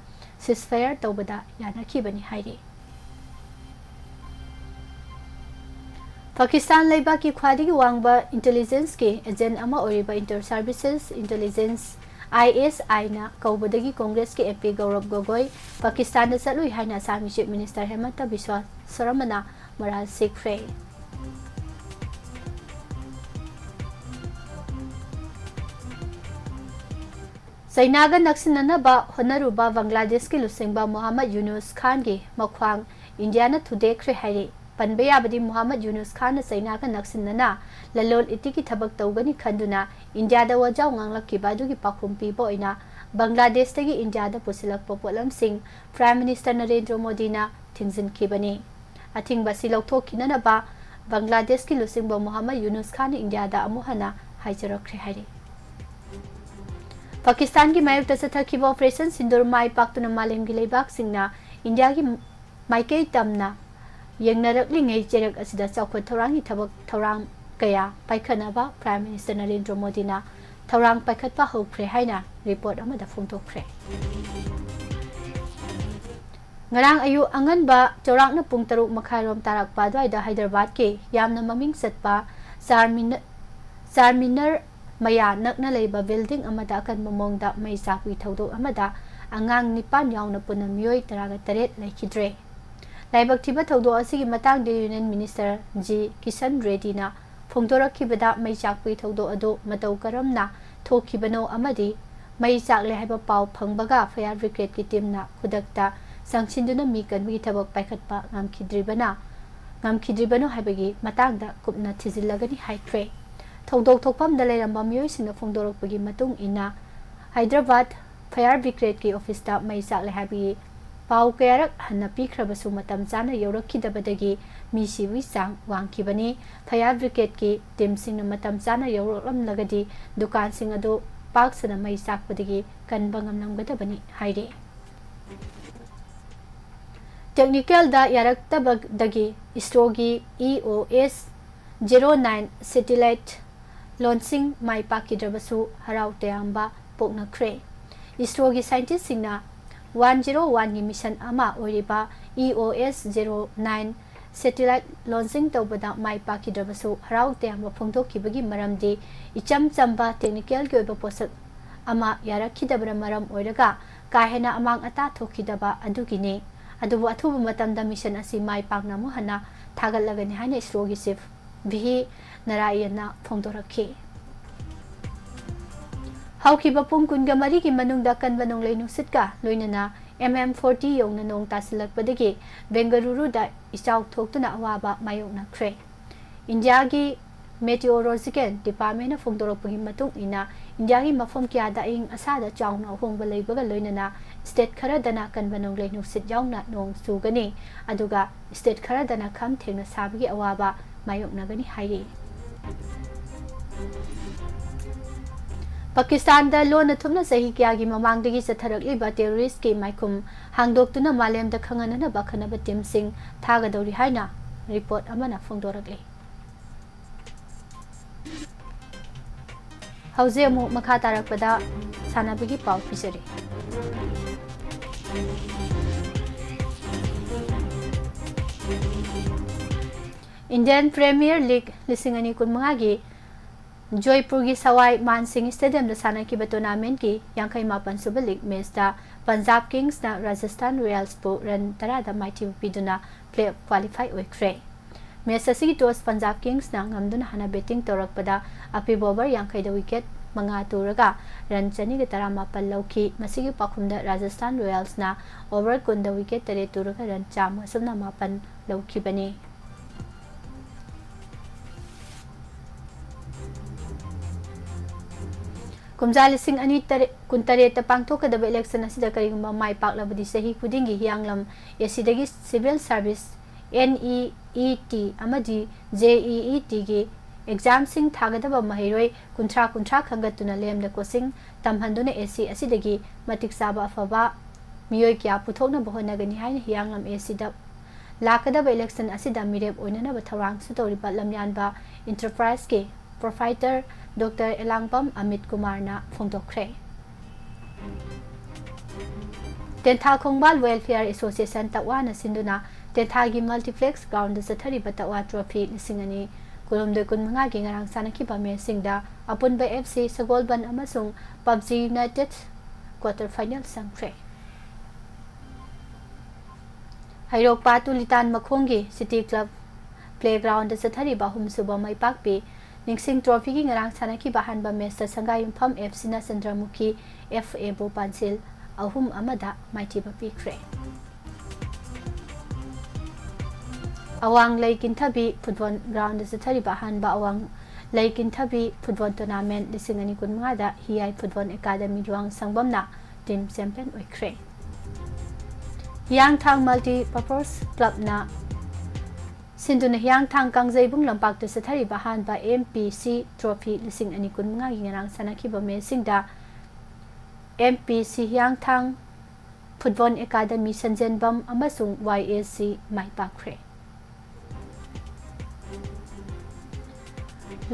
सिजफायर तौबदा यानाखिबनी हाइरे पाकिस्तान लेबा की ख्वादिगी वांगबा इंटेलिजेंस के एजेंट अमा ओरिबा इंटर सर्विसेज इंटेलिजेंस ISI ना कौबदगी कांग्रेस के MP गौरव गोगोई पाकिस्तान चलुई हाइना सामी चीफ मिनिस्टर हेमंत बिस्वा सरमना मराल सिखरे चाइनागा नक्सिननबा होनरुबा बांग्लादेश के लुसेंबा मोहम्मद यूनुस खान के मख्वांग इंडिया न थुदेख्रे हाइरे पनबे याबदी मोहम्मद यूनुस खान चाइनागा नक्सिनना ललोल इति की थबक तौगनी खंदुना इंडिया दा वजाव nganglakkiba adugi pakhum piba oina Bangladesh तगी इंडिया दा पुसिलकपा पोलम सिंह प्राइम मिनिस्टर नरेंद्र मोदी ना थिंगजिनखिबनी अथिंगबा सि लौथोखिननबा बांग्लादेश की लुसिंगबा मोहम्मद यूनुस खान इंडिया दा अमुहना हाइजरखरे हाइरे पाकिस्तान की मायुक्त चथखिबा ऑपरेशन सिंदूर माई पाक्तुना मालेम की लेबाक सिंगना इंडिया की माइकई तमना यंगनरकलिंगै चेरक असिदा चौखट थौरांगी थबक थौरांग कया पाइखनबा प्राइम मिनिस्टर नरेंद्र मोदी ना थौरांग पाइखतपा हौख्रे हाइना report अमदा फोंदोख्रे ngarang ayu anganba chawrakna pung 3 makharom tarakpa dwaida Hyderabad ke yamna maming satpa Charminar maya nakna leiba building amada kan mamongda mai sakwi thodo amada angang nipan yauna punna miyoi 38 laikhidre laibak thiba thodo asigi matang de union minister G Kishan Reddy na phongdorakhibada mai sakwi thodo ado matau karamna thokhibano amadi mai sakle haiba paw phangbaga fire brigade ki team na khudakta sangchinduna mi kanwi thabak paikhatpa ngamkhidribano haibagi matangda kupna thizillagani haikre thongdok thokpam da leiramba miyoi singna phongdorakpagi matung ina Hyderabad fire brigade ki office da mai sakle haibagi पाव कयारक हन्ना पीख्रबसु मतम चाना यौरखिदबदगी मिसिबि चांग वांखिबनी fire brigade की team सिंग मतम चाना यौरलमलगदी दुकान सिंग अदो पाक सना मई साकपदगी कनबा ngamlamgadabani हाइरे technical दा यारक्तबदगी इसरोगी EOS 09 satellite launching माई पाकिद्रबसु हराव तयांबा पोकनख्रे इसरोगी साइंटिस्ट सिंगना 101 की मिशन अमा ओरिबा EOS 09 सैटेलाइट लॉन्चिंग तौबदा माई पाकिद्रबसु हराव तयांबा फोंदोखिबगी मरमदि इचम चंबा टेक्निकल के ओइबा पोसक अमा यारखिदबरा मरम ओइरगा काहेना अमांग अता थोखिदबा अदुगिने अदुबु अथुबु मतमदा मिशन असि माई पाकनामु हना थागलगनि हाइना इसरोगी चीफ VH नारायणना फोंदोरखि हौखिबा पुंग कुनगा मरी की मनुंगदा कनबा नोंगलै नुसितका लोइनना MM40 यौना नोंग तासिलकपदगी बेंगलुरु दा इचाउ थोक्तुना अवाबा मायोकनख्रे इंडिया की मेटेओरोलॉजिकल डिपार्टमेंट फोंदोरकपगी मतुंग इना इंडिया की मफम क्यादा इंग असादा चाउना होंगबा लेबगा लोइनना स्टेट खरदना कनबा नोंगलै नुसित याउना नोंग सुगनी अदुगा स्टेट खरदना खम थेंगना साबगी अवाबा मायोकनगनी हाइरे पाकिस्तान दा लोन थुमना सही क्या की ममांगदगी चथरकलिबा टेररिस्ट के माइकुम हांगदोक्तुना मालेम दा खंगनना बखनबा टीम सिंह थागदौरी हाइना रिपोर्ट अमना फोंदोरकले हौजे अमु मखा तारकपदा सानाबगी पाव पिसरे इंडियन प्रीमियर लीग 2025 की जयपुर की सवाई मानसिंह स्टेडियम साना की टूर्नामेंट की 58 सुब लीग मैच पंजाब किंग्स ना राजस्थान रॉयल्स को रन 10 माइथी पीदुना प्ले क्वालिफाई होइख्रे मैच असि टॉस पंजाब किंग्स ना ngamduna hana बैटिंग तौरकपदा अपी ओवर 50 विकेट मंगा तुरगा रन 218 लौखी मसिगी पाखुमदा राजस्थान रॉयल्स ना ओवर 10 विकेट 3 तुरगा रन 108 लौखिबनी ꯀꯨꯝꯖꯥ ꯂꯤꯁꯤꯡ ꯑꯅꯤ ꯀꯨꯟꯇꯔꯦꯠꯇ ꯄꯥꯡꯊꯣꯛꯀꯗꯕ ꯏꯂꯦꯛꯁꯟ ꯑꯁꯤꯗ ꯀꯔꯤꯒꯨꯝꯕ ꯃꯥꯏ ꯄꯥꯛꯂꯕꯗꯤ ꯆꯍꯤ ꯈꯨꯗꯤꯡꯒꯤ ꯍꯤꯌꯥꯡꯂꯝ ꯑꯦꯁꯤꯗꯒꯤ ꯁꯤꯚꯤꯜ ꯁꯥꯔꯚꯤꯁ NEET ꯑꯃꯗꯤ JEETꯒꯤ ꯑꯦꯛꯖꯥꯝꯁꯤꯡ ꯊꯥꯒꯗꯕ ꯃꯍꯩꯔꯣꯏ ꯀꯨꯟꯊ꯭ꯔꯥ ꯈꯟꯒꯠꯇꯨꯅ ꯂꯦꯝꯅ ꯀꯣꯆꯤꯡ ꯇꯝꯍꯟꯗꯨꯅ ꯑꯦꯁꯤ ꯑꯁꯤꯗꯒꯤ ꯃꯇꯤꯛ ꯆꯥꯕ ꯑꯐꯕ ꯃꯤꯑꯣꯏ ꯀꯌꯥ ꯄꯨꯊꯣꯛꯅꯕ ꯍꯣꯠꯅꯒꯅꯤ ꯍꯥꯏꯅ ꯍꯤꯌꯥꯡꯂꯝ ꯑꯦꯁꯤꯗ ꯂꯥꯛꯀꯗꯕ ꯏꯂꯦꯛꯁꯟ ꯑꯁꯤꯗ ꯃꯤꯔꯦꯞ ꯑꯣꯏꯅꯅꯕ ꯊꯧꯔꯥꯡꯁꯨ ꯇꯧꯔꯤꯕ ꯂꯝꯌꯥꯟꯕ ꯏꯟꯇꯔꯄ꯭ꯔꯥꯏꯖꯀꯤ ꯄ꯭ꯔꯣꯐꯥꯏꯇꯔ ꯗꯣꯛꯇꯔ ꯑꯦꯂꯥꯡꯄꯝ ꯑꯃꯤꯠ ꯀꯨꯃꯥꯔꯅ ꯐꯣꯡꯗꯣꯛꯈ꯭ꯔꯦ꯫ ꯇꯦꯟꯊꯥ ꯈꯣꯡꯕꯥꯜ ꯋꯦꯜꯐꯤꯌꯔ ꯑꯦꯁꯣꯁꯤꯌꯦꯁꯟ ꯇꯛꯋꯥꯅ ꯁꯤꯟꯗꯨꯅ ꯇꯦꯟꯊꯥꯒꯤ ꯃꯜꯇꯤꯄ꯭ꯂꯦꯛꯁ ꯒ꯭ꯔꯥꯎꯟꯗ ꯆꯠꯊꯔꯤꯕ ꯇꯛꯋꯥ ꯇ꯭ꯔꯣꯐꯤ 2019-20 ꯉꯔꯥꯡ ꯁꯥꯟꯅꯈꯤꯕ ꯃꯦꯆꯁꯤꯡꯗ ꯑꯄꯨꯟꯕ FC ꯁꯒꯣꯜꯕꯟ ꯑꯃꯁꯨꯡ PUBG ꯌꯨꯅꯥꯏꯇꯦꯗ ꯀ꯭ꯋꯥꯇꯔ ꯐꯥꯏꯅꯦꯜ ꯆꯪꯈ꯭ꯔꯦ꯫ ꯍꯩꯔꯣꯛꯄ ꯇꯨꯂꯤꯇꯥꯟ ꯃꯈꯣꯡꯒꯤ ꯁꯤꯇꯤ ꯀ꯭ꯂꯕ ꯄ꯭ꯂꯦꯒ꯭ꯔꯥꯎꯟꯗ ꯆꯠꯊꯔꯤꯕ ꯑꯍꯨꯝꯁꯨꯕ ꯃꯩꯄꯥꯛꯄꯤ ꯅꯤꯡꯁꯤꯡ ꯇ꯭ꯔꯣꯐꯤꯒꯤ ꯉꯔꯥꯡ ꯁꯥꯟꯅꯈꯤꯕ ꯑꯍꯥꯟꯕ ꯃꯦꯆꯇ ꯁꯪꯒꯥꯏꯌꯨꯝꯐꯝ FCꯅ ꯆꯟꯗ꯭ꯔꯃꯨꯈꯤ FAꯕꯨ ꯄꯥꯟꯁꯤꯜ 3-1ꯗ ꯃꯥꯏꯊꯤꯕ ꯄꯤꯈ꯭ꯔꯦ꯫ ꯑꯋꯥꯡ ꯂꯩ ꯀꯤꯟꯊꯕꯤ ꯐꯨꯠꯕꯣꯜ ꯒ꯭ꯔꯥꯎꯟꯗ ꯆꯠꯊꯔꯤꯕ ꯑꯍꯥꯟꯕ ꯑꯋꯥꯡ ꯂꯩ ꯀꯤꯟꯊꯕꯤ ꯐꯨꯠꯕꯣꯜ ꯇꯣꯔꯅꯥꯃꯦꯟꯠ 2015ꯗ ꯍꯤꯌꯥꯏ ꯐꯨꯠꯕꯣꯜ ꯑꯦꯀꯥꯗꯃꯤ ꯂꯨꯋꯥꯡ ꯁꯪꯕꯝꯅ ꯇꯤꯝ ꯆꯦꯝꯄꯤꯌꯟ ꯑꯣꯏꯈ꯭ꯔꯦ꯫ ꯍꯤꯌꯥꯡꯊꯥꯡ ꯃꯜꯇꯤ ꯄꯔꯄꯣꯁ ꯀ꯭ꯂꯕꯅ ꯁꯤꯟꯗꯨꯅ ꯍꯤꯌꯥꯡꯊꯥꯡ ꯀꯥꯡꯖꯩꯕꯨꯡ ꯂꯝꯄꯥꯛꯇ ꯆꯠꯊꯔꯤꯕ ꯑꯍꯥꯟꯕ MPC ꯇ꯭ꯔꯣꯐꯤ 2015ꯒꯤ ꯉꯔꯥꯡ ꯁꯥꯟꯅꯈꯤꯕ ꯃꯦꯆꯁꯤꯡꯗ MPC ꯍꯤꯌꯥꯡꯊꯥꯡ ꯐꯨꯠꯕꯣꯜ ꯑꯦꯀꯥꯗꯃꯤ ꯁꯟꯖꯦꯟꯕꯝ ꯑꯃꯁꯨꯡ YSC ꯃꯥꯏ ꯄꯥꯛꯈ꯭ꯔꯦ꯫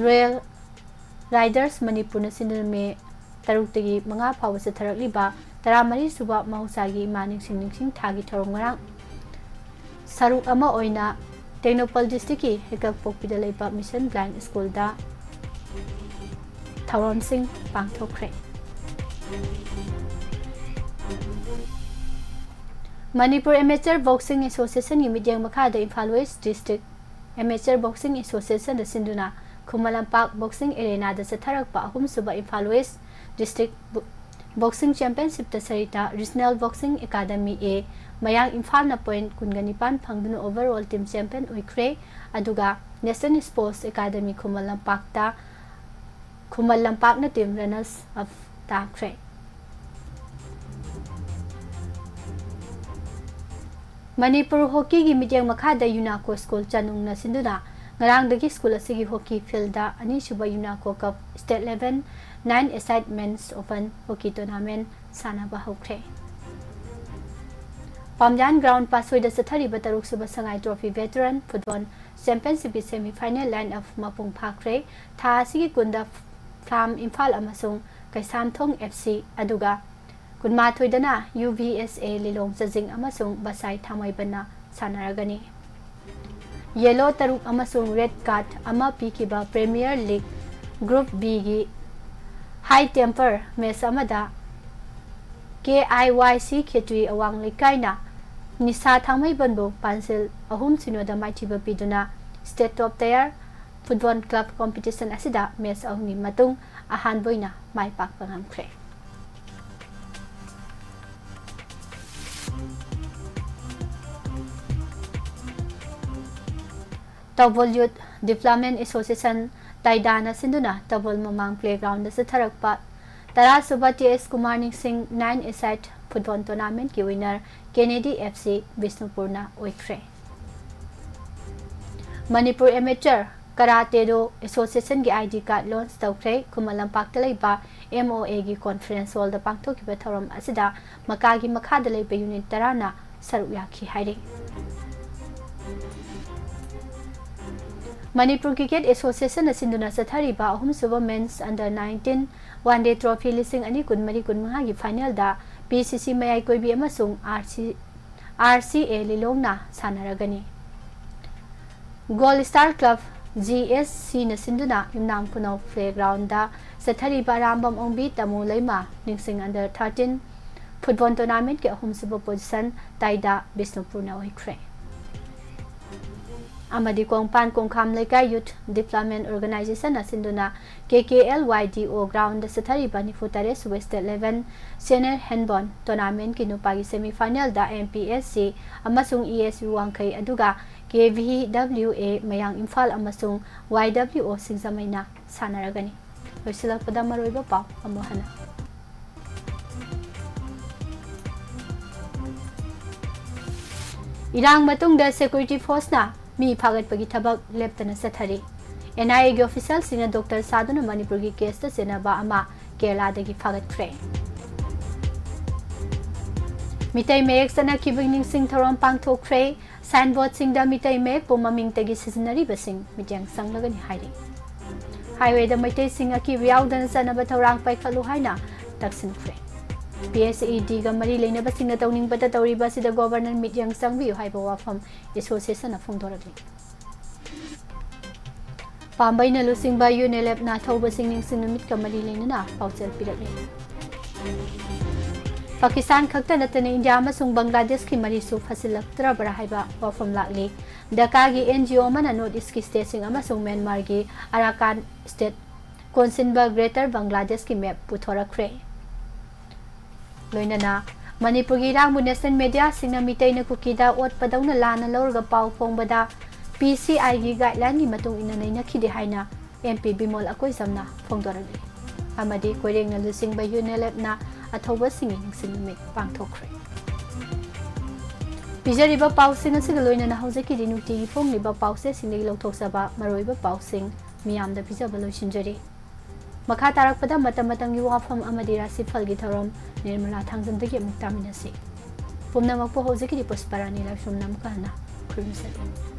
ꯔꯣꯌꯦꯜ ꯔꯥꯏꯗꯔꯁ ꯃꯅꯤꯄꯨꯔꯅ ꯁꯤꯟꯗꯨꯅ ꯃꯦ 3ꯇꯒꯤ 5 ꯐꯥꯎꯕ ꯆꯠꯊꯔꯛꯂꯤꯕ 14ꯁꯨꯕ ꯃꯍꯧꯁꯥꯒꯤ ꯏꯃꯥ ꯅꯤꯡꯁꯤꯡ ꯊꯥꯒꯤ ꯊꯧꯔꯝ ꯉꯔꯥꯡ ꯁꯔꯨꯛ ꯑꯃ ꯑꯣꯏꯅ ꯇꯦꯡꯅꯧꯄꯜ ꯗꯤꯁꯇ꯭ꯔꯤꯛꯀꯤ ꯍꯦꯛꯀꯛꯄꯣꯛꯄꯤꯗ ꯂꯩꯕ ꯃꯤꯁꯟ ꯕ꯭ꯂꯥꯏꯟ ꯁ꯭ꯀꯨꯜꯗ ꯊꯧꯔꯝꯁꯤꯡ ꯄꯥꯡꯊꯣꯛꯈ꯭ꯔꯦ꯫ ꯃꯅꯤꯄꯨꯔ ꯑꯦꯃꯦꯆꯔ ꯕꯣꯛꯁꯤꯡ ꯑꯦꯁꯣꯁꯤꯌꯦꯁꯟꯒꯤ ꯃꯤꯠꯌꯦꯡ ꯃꯈꯥꯗ Imphal west district amateur boxing ꯑꯦꯁꯣꯁꯤꯌꯦꯁꯟꯗ ꯁꯤꯟꯗꯨꯅ ꯈꯨꯃꯟ ꯂꯝꯄꯥꯛ ꯕꯣꯛꯁꯤꯡ ꯑꯦꯔꯦꯅꯥꯗ ꯆꯠꯊꯔꯛꯄ ꯑꯍꯨꯝꯁꯨꯕ ꯏꯝꯐꯥꯜ ꯋꯦꯁ ꯗꯤꯁꯇ꯭ꯔꯤꯛ ꯕꯣꯛꯁꯤꯡ ꯆꯦꯝꯄꯤꯌꯟꯁꯤꯞꯇ Sarita regional boxing academy A ꯃꯌꯥꯡ ꯏꯝꯐꯥꯜꯅ ꯄꯣꯏꯟꯠ 19 ꯐꯪꯗꯨꯅ ꯑꯣꯚꯔꯑꯣꯜ ꯇꯤꯝ ꯆꯦꯝꯄꯤꯌꯟ ꯑꯣꯏꯈ꯭ꯔꯦ꯫ ꯑꯗꯨꯒ ꯅꯦꯁꯅꯦꯜ ꯁ꯭ꯄꯣꯔꯠꯁ ꯑꯦꯀꯥꯗꯃꯤ ꯈꯨꯃꯟ ꯂꯝꯄꯥꯛꯅ ꯇꯤꯝ ꯔꯅꯔꯁ ꯑꯞ ꯇꯥꯈ꯭ꯔꯦ꯫ ꯃꯅꯤꯄꯨꯔ ꯍꯣꯀꯤꯒꯤ ꯃꯤꯠꯌꯦꯡ ꯃꯈꯥꯗ ꯌꯨꯅꯥꯀꯣ ꯁ꯭ꯀꯨꯜ ꯆꯅꯨꯡꯅ ꯁꯤꯟꯗꯨꯅ ꯉꯔꯥꯡꯗꯒꯤ ꯁ꯭ꯀꯨꯜ ꯑꯁꯤꯒꯤ ꯍꯣꯀꯤ ꯐꯤꯜꯗ ꯑꯅꯤꯁꯨꯕ ꯌꯨꯅꯥꯀꯣ cup state level 9-a-side men's open hockey tournament ꯁꯥꯟꯅꯕ ꯍꯧꯈ꯭ꯔꯦ꯫ ꯄꯥꯝꯌꯥꯟ ꯒ꯭ꯔꯥꯎꯟ ꯄꯥꯠꯁꯣꯏꯗ ꯆꯠꯊꯔꯤꯕ 3ꯁꯨꯕ ꯁꯉꯥꯏ ꯇ꯭ꯔꯣꯐꯤ ꯚꯦꯇꯔꯥꯟ ꯐꯨꯠꯕꯣꯜ ꯆꯦꯝꯄꯤꯌꯟꯁꯤꯞꯀꯤ ꯁꯦꯃꯤ ꯐꯥꯏꯅꯦꯜ ꯂꯥꯏꯟ ꯑꯞ ꯃꯄꯨꯡ ꯐꯥꯈ꯭ꯔꯦ꯫ ꯊꯥ ꯑꯁꯤꯒꯤ ꯀꯨꯟꯗ ꯐ꯭ꯂꯥꯝ ꯏꯝꯐꯥꯜ ꯑꯃꯁꯨꯡ ꯀꯩꯁꯥꯝꯊꯣꯡ FC ꯑꯗꯨꯒ 12ꯗꯅ UVSA ꯂꯤꯂꯣꯡ ꯆꯥꯖꯤꯡ ꯑꯃꯁꯨꯡ ꯕꯁꯥꯏ ꯊꯥꯡꯃꯩꯕꯟꯅ ꯁꯥꯟꯅꯔꯒꯅꯤ꯫ ꯌꯦꯜꯂꯣ 3 ꯑꯃꯁꯨꯡ ꯔꯦꯗ ꯀꯥꯔꯗ ꯑꯃ ꯄꯤꯈꯤꯕ ꯄ꯭ꯔꯤꯃꯤꯌꯔ ꯂꯤꯒ ꯒ꯭ꯔꯨꯞ Bꯒꯤ ꯍꯥꯏ ꯇꯦꯝꯄꯔ ꯃꯦꯆ ꯑꯃꯗ KIYC ꯈꯦꯇ꯭ꯔꯤ ꯑꯋꯥꯡ ꯂꯩꯀꯥꯏꯅ ꯅꯤꯁꯥ ꯊꯥꯡꯃꯩꯕꯟꯕꯨ ꯄꯥꯟꯁꯤꯜ 3-0ꯗ ꯃꯥꯏꯊꯤꯕ ꯄꯤꯗꯨꯅ ꯁ꯭ꯇꯦꯠ ꯇꯣꯞ ꯇꯌꯔ ꯐꯨꯠꯕꯣꯜ ꯀ꯭ꯂꯕ ꯀꯝꯄꯤꯇꯤꯁꯟ ꯑꯁꯤꯗ ꯃꯦꯆ 3ꯒꯤ ꯃꯇꯨꯡ ꯑꯍꯥꯟꯕ ꯑꯣꯏꯅ ꯃꯥꯏ ꯄꯥꯛꯄ ꯉꯝꯈ꯭ꯔꯦ꯫ ꯇꯧꯕꯜ ꯌꯨꯠ ꯗꯤꯚꯦꯂꯞꯃꯦꯟꯠ ꯑꯦꯁꯣꯁꯤꯌꯦꯁꯟ ꯇꯥꯏꯗꯥꯅ ꯁꯤꯟꯗꯨꯅ ꯇꯧꯕꯜ ꯃꯃꯥꯡ ꯄ꯭ꯂꯦꯒ꯭ꯔꯥꯎꯟꯗ ꯆꯠꯊꯔꯛꯄ 10ꯁꯨꯕ TS ꯀꯨꯃꯥꯔ ꯅꯤꯡꯁꯤꯡ 9-a-side ꯐꯨꯠꯕꯣꯜ ꯇꯣꯔꯅꯥꯃꯦꯟꯠꯀꯤ ꯋꯤꯟꯅꯔ ꯀꯦꯅꯦꯗꯤ FC ꯕꯤꯁꯅꯨꯄꯨꯔꯅ ꯑꯣꯏꯈ꯭ꯔꯦ꯫ ꯃꯅꯤꯄꯨꯔ ꯑꯦꯃꯦꯆꯔ ꯀꯔꯥꯇꯦꯗꯣ ꯑꯦꯁꯣꯁꯤꯌꯦꯁꯟꯒꯤ ID ꯀꯥꯔꯗ ꯂꯣꯟꯆ ꯇꯧꯈ꯭ꯔꯦ꯫ ꯈꯨꯃꯟ ꯂꯝꯄꯥꯛꯇ ꯂꯩꯕ MOAꯒꯤ ꯀꯣꯟꯐꯔꯦꯟꯁ ꯍꯣꯜꯗ ꯄꯥꯡꯊꯣꯛꯈꯤꯕ ꯊꯧꯔꯝ ꯑꯁꯤꯗ ꯃꯀꯥꯒꯤ ꯃꯈꯥꯗ ꯂꯩꯕ ꯌꯨꯅꯤꯠ 10ꯅ ꯁꯔꯨꯛ ꯌꯥꯈꯤ ꯍꯥꯏꯔꯤ꯫ ꯃꯅꯤꯄꯨꯔ ꯀ꯭ꯔꯤꯀꯦꯠ ꯑꯦꯁꯣꯁꯤꯌꯦꯁꯟꯅ ꯁꯤꯟꯗꯨꯅ ꯆꯠꯊꯔꯤꯕ ꯑꯍꯨꯝꯁꯨꯕ ꯃꯦꯟꯁ ꯑꯟꯗꯔ-19 ꯋꯥꯟ-ꯗꯦ ꯇ꯭ꯔꯣꯐꯤ 2024-25ꯒꯤ ꯐꯥꯏꯅꯦꯜꯗ PCC ꯃꯌꯥꯏꯀꯣꯏꯕꯤ ꯑꯃꯁꯨꯡ RCA ꯂꯤꯂꯣꯡꯅ ꯁꯥꯟꯅꯔꯒꯅꯤ꯫ ꯒꯣꯜꯗ ꯁ꯭ꯇꯥꯔ ꯀ꯭ꯂꯕ GSCꯅ ꯁꯤꯟꯗꯨꯅ ꯌꯨꯝꯅꯥꯝ ꯈꯨꯅꯧ ꯄ꯭ꯂꯦꯒ꯭ꯔꯥꯎꯟꯗ ꯆꯠꯊꯔꯤꯕ ꯑꯔꯥꯝꯕꯝ ꯑꯣꯡꯕꯤ ꯇꯃꯨ ꯂꯩꯃ ꯅꯤꯡꯁꯤꯡ ꯑꯟꯗꯔ-13 ꯐꯨꯠꯕꯣꯜ ꯇꯣꯔꯅꯥꯃꯦꯟꯠꯀꯤ ꯑꯍꯨꯝꯁꯨꯕ ꯄꯣꯖꯤꯁꯟ ꯇꯥꯏꯗꯥ ꯕꯤꯁꯅꯨꯄꯨꯔꯅ ꯑꯣꯏꯈ꯭ꯔꯦ꯫ ꯑꯃꯗꯤ ꯀꯣꯡꯄꯥꯟ ꯀꯣꯡꯈꯥꯝ ꯂꯩꯀꯥꯏ ꯌꯨꯠ ꯗꯤꯚꯦꯂꯞꯃꯦꯟꯠ ꯑꯣꯔꯒꯅꯥꯏꯖꯦꯁꯟꯅ ꯁꯤꯟꯗꯨꯅ KKLYDO ꯒ꯭ꯔꯥꯎꯟꯗ ꯆꯠꯊꯔꯤꯕ 94ꯁꯨꯕ ꯁ꯭ꯇꯦꯠ ꯂꯦꯚꯦꯜ ꯁꯦꯅꯤꯌꯔ ꯍꯦꯟꯗꯕꯣꯜ ꯇꯣꯔꯅꯥꯃꯦꯟꯠꯀꯤ ꯅꯨꯄꯥꯒꯤ ꯁꯦꯃꯤ ꯐꯥꯏꯅꯦꯜꯗ MPSC ꯑꯃꯁꯨꯡ ESU ꯋꯥꯡꯈꯩ ꯑꯗꯨꯒ KVWA ꯃꯌꯥꯡ ꯏꯝꯐꯥꯜ ꯑꯃꯁꯨꯡ YWO ꯁꯤꯡꯖꯃꯩꯅ ꯁꯥꯟꯅꯔꯒꯅꯤ꯫ लोइसलपदा मरोइबा पाव अमु हना इरांग मतुंगदा सिक्योरिटी फोर्स ना मी फागतपगी थबक लेप्तना सथरी NIA के ऑफिशियल सिंह डॉक्टर साधुन मणिपुर की केस ता सेनबा अमा केरला दगी फागतख्रे मितै मेयक सना किबिंग सिंह थरोम पांगथोख्रे साइन बोर्ड सिंह दा मितै मेयक पो ममिंग तगी सिजनरी बसिंग मिटियांग संगलगनि हाइरे हाईवे दा मितै सिंह की यावदन सनबा थौरांग पाइखलु हाइना तक्सिनख्रे PSED गा मरी लेनबा सिंह तौनिंग बता तौरिबा सिदा गवर्नर मिटियांग संगबियु हाइबा वाफम एसोसिएशन फोंदोरगनि पांबई नलुसिंगबा यूनेलेप ना थौब सिंगनिंग सिंगमित का मरी लेना पाउचल पिरले पाकिस्तान खक्ता नतने इंडिया अमसुंग बांग्लादेश की मरीसु फसिलक्तरा बरा हाइबा वाफम लागली ढाका की NGO मना नॉर्थ ईस्ट की स्टेट सिंग अमसुंग म्यांमार की अराकान स्टेट कोनसिनबा ग्रेटर बांग्लादेश की मैप पुथोरख्रे लोइनना मणिपुर की रांगबु नेशनल मीडिया सिंग मितैन कुकीदा ओट पदौना लाना लौरगा पाउ फोंबदा PCI की गाइडलाइन की मतुंग इना नैनखिदे हाइना MP बिमोल अकोइसमना फोंदोरले अमदि कोइरेंगना लुसिंग बायुनेलेपना अथौबा सिंगी निंगसिंगमित पांगथोख्रे पिजरिबा पाउसिंग असिग लोइनना हौजकी दिनुटी फोंगलिबा पाउसे सिंगी लौथोक्सबा मरोइबा पाउसिंग मियामदा पिजबा लोइसिनजरी मखा तारकपदा मतम मतंगी वाफम अमदि राशि फलगी थरम निर्मला थांजमदगी अमुक तामिनसी पुमनमकपो हौजकी पुष्परानी लाइसुम नमकाना खुरुमसली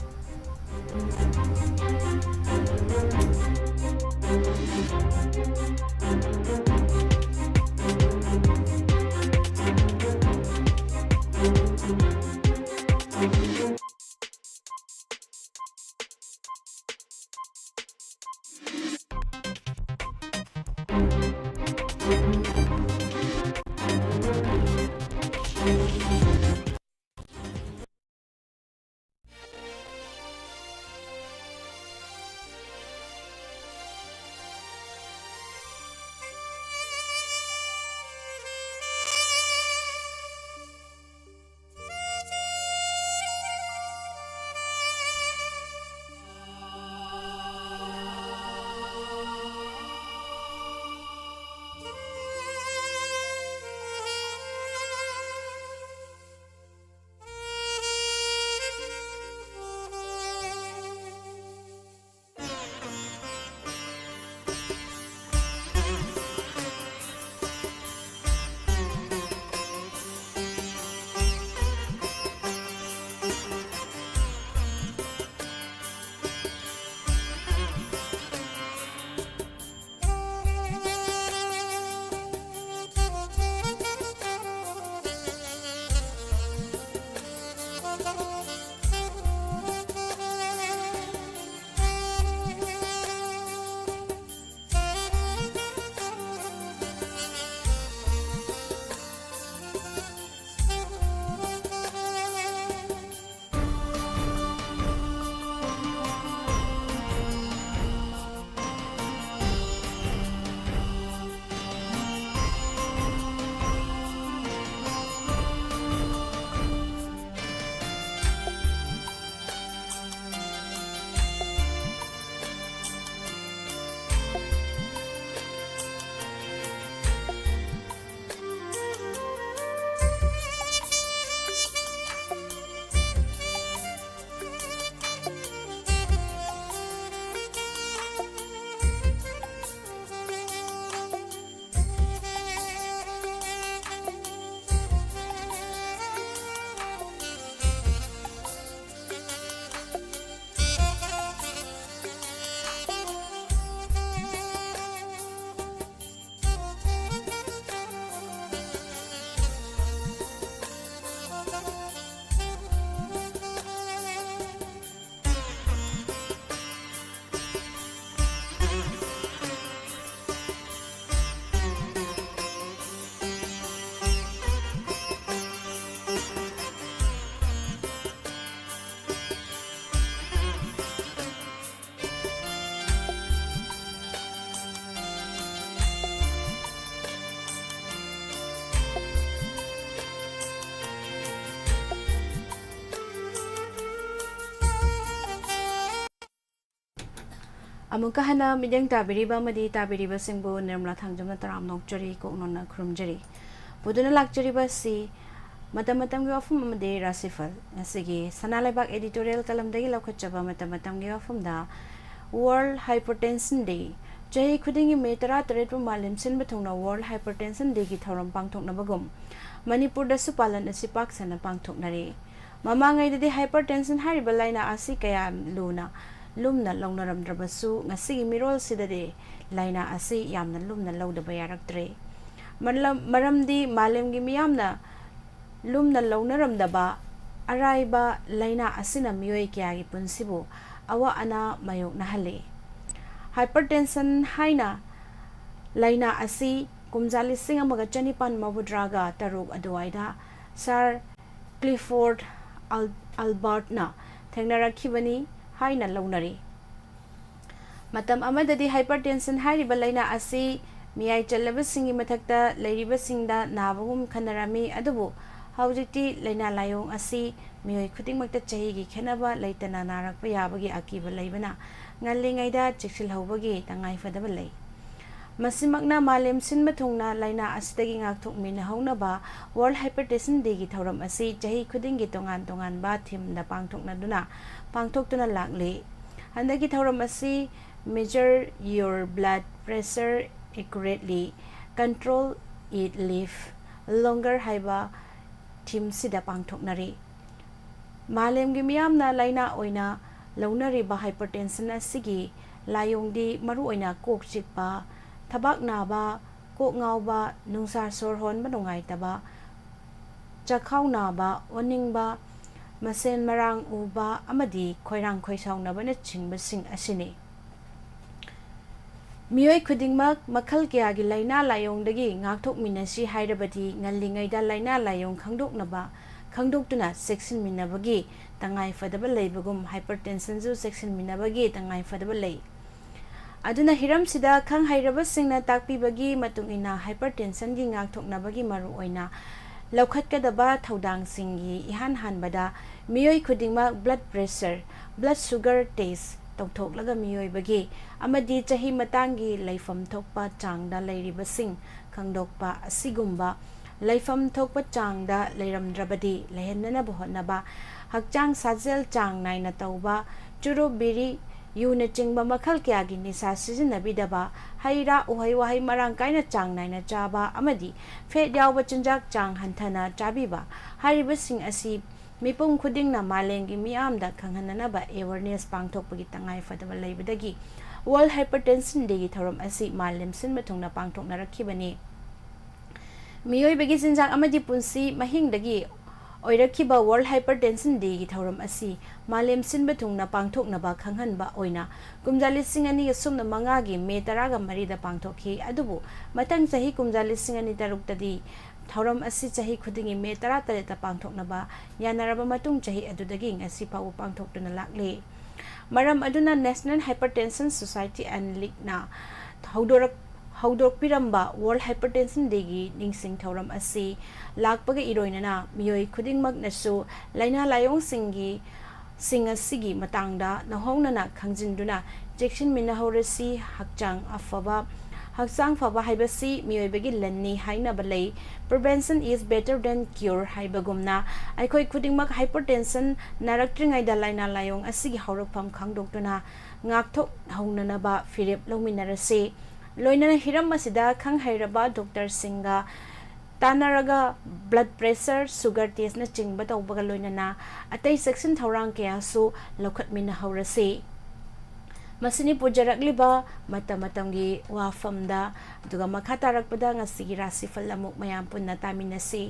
अमुक हना मिदेंग ताबिरिबा मदी ताबिरिबा सिंबु निर्मला थांजमना तराम नोकचरी कोकनोना खुरुमजरी बुदुना लाक्चरीबा सी मतम मतम के वाफम अमदे राशिफल ngasiगी सनालाइबाग एडिटोरियल कलमदगी लौखचबा मतम मतम के वाफमदा वर्ल्ड हाइपरटेंशन डे जही खुदिंगी मे तरा तरेट मालिम सिनबा थोंना वर्ल्ड हाइपरटेंशन डे की थौरम पांगथोकनबगुम मणिपुर दसु पालन असि पाकसना पांगथोकनरे ममांगैददि हाइपरटेंशन हारिबा लाइना असि कया लुना lumna longnaramdrabasu ngasigi mirol sidade laina asi yamna lumna lawdaba yaraktre maramdi malemgi miyamna lumna longnaramdaba araiba laina asina miyoi kyagi punsibu awa ana mayokna hale hypertension haina laina asi kumjali singa maga chanipan mabudraga taruk aduaida sir clifford albertna thengnarakhibani हाइना लौनरी मतम अमददी hypertension हाइरिबा लाइना असि मियाई चल्लबसिंगी मथक्ता लैरिबसिंगदा नाबगुम खनरामी अदुबु हौजिति लाइना लायोंग असि मियोई खुदिंगमक्ता चहीगी खेनबा लैतना नारकपा याबगी अकीबा लैबना ngalingayda cheksilhobagi tangai fadaba lay मसिमकना मालेम सिनबा थोंगना लाइना असिदगी ngakthokmina haunaba world hypertension day की थौरम असि जही खुदिंगी तोंगान तोंगान बा थीम दा पांगथोकनादुना पांगथोकतुना लागले हंदगी थौरम असि measure your blood pressure accurately control it live longer haiba theme सिदा पांगथोकनारे मालेम गी मियामना लाइना ओइना लौनरी बा हाइपरटेंशन असिगी लायोंगदी मरु ओइना कोक चिकपा थबाक नाबा कोक ngaवबा नुंसार सोर होनबा नुंगाइतबा चखाव नाबा ओनिंगबा मसेन मरांग उबा अमदी खोइरांग खोइसावनाबना चिंगबसिंग असिने मियोय खुदिंगमक मखल कयागी लाइना लायोंगदगी ngakthokminasi hairabadi ngalingayda laina layong khangdoknaba khangdoktuna section minabagi tangai fadaba leibagum hypertension ju section minabagi tangai fadaba lei aduna hiram sida khang hairaba singna takpibagi matungina hypertension gi ngakthoknabagi maru oina लौखटकदबा थौदांग सिंगी इहान हानबदा मियोय खुदिंगमा blood pressure blood sugar test तौथोकलगा मियोयबगी अमदी चही मतांगी लैफम थोकपा चांगदा लैरिबसिंग खंगदोकपा असिगुम्बा लैफम थोकपा चांगदा लैरमद्रबदी लैहनना बहनबा हकचांग साजेल चांग नाइना तौबा चुरु बिरी यूने चिंगबा मखल क्यागी निसा सिजनबीदबा हैरा उहै वहै मरांग काइना चांग नाइना चाबा अमदी फेट यावबा चिंजाक चांग हंथना चाबीबा हारिबसिंग असि मिपुम खुदिंगना मालेंगी मियामदा खंगहननबा अवेयरनेस पांगथोकपगी तंगाई फदबा लैबदगी वर्ल्ड हाइपरटेंशन डे की थौरम असि मालेम सिनबा थोंगना पांगथोकनरखिबनी मियोयबगी चिंजाक अमदी पुंसी महिंगदगी ओइरखिबा वर्ल्ड हाइपरटेंशन डे की थौरम असि मालेम सिनबा थोंगना पांगथोकनबा खंगहनबा ओइना कुमजाली सिंगनी सुमना मंगागी मे तरागा मरीदा पांगथोखि अदुबु मतंग चही कुमजाली सिंगनी तरुक्तदी थौरम असि चही खुदिंगी मे तरा तरेता पांगथोकनबा यानरबा मतुंग चही अदुदगी ngasi पाउ पांगथोकतुना लाक्ले मरम अदुना national hypertension society and league ना हौदोरपिरंबा वर्ल्ड हाइपरटेंशन डे की निंगसिंग थौरम असि लाकपगा इरोइनना मियोय खुदिंगमकनसु लाइना लायोंग सिंगी मतंगदा नहौनना खंजिनदुना जेक्शन मिनहौरसी हकचांग फबा हाइबसी मियोयबगी लन्नी हाइनबलै prevention is better than cure हाइबगुमना आइखोय खुदिंगमक हाइपरटेंशन नारक्ट्रिंगाइदा लाइना लायोंग असिगी हौरकफम खंगदोक्तुना ngakthok haunanaba फिरेप लौमिनरसे लोइनना हिरम मसिदा खंग हैरबा डॉक्टर सिंगा तानरगा ब्लड प्रेशर शुगर टेस्ट न चिंगबा तौबगा लोइनना अतै सेक्शन थौरांग कयासु लौखटमिना हौरसे मसिनी पुजरकलिबा मतमतमगी वाफमदा दुगा मखा तारकपदा ngasiगी राशिफल अमुक मयाम पुन्ना तामिनसे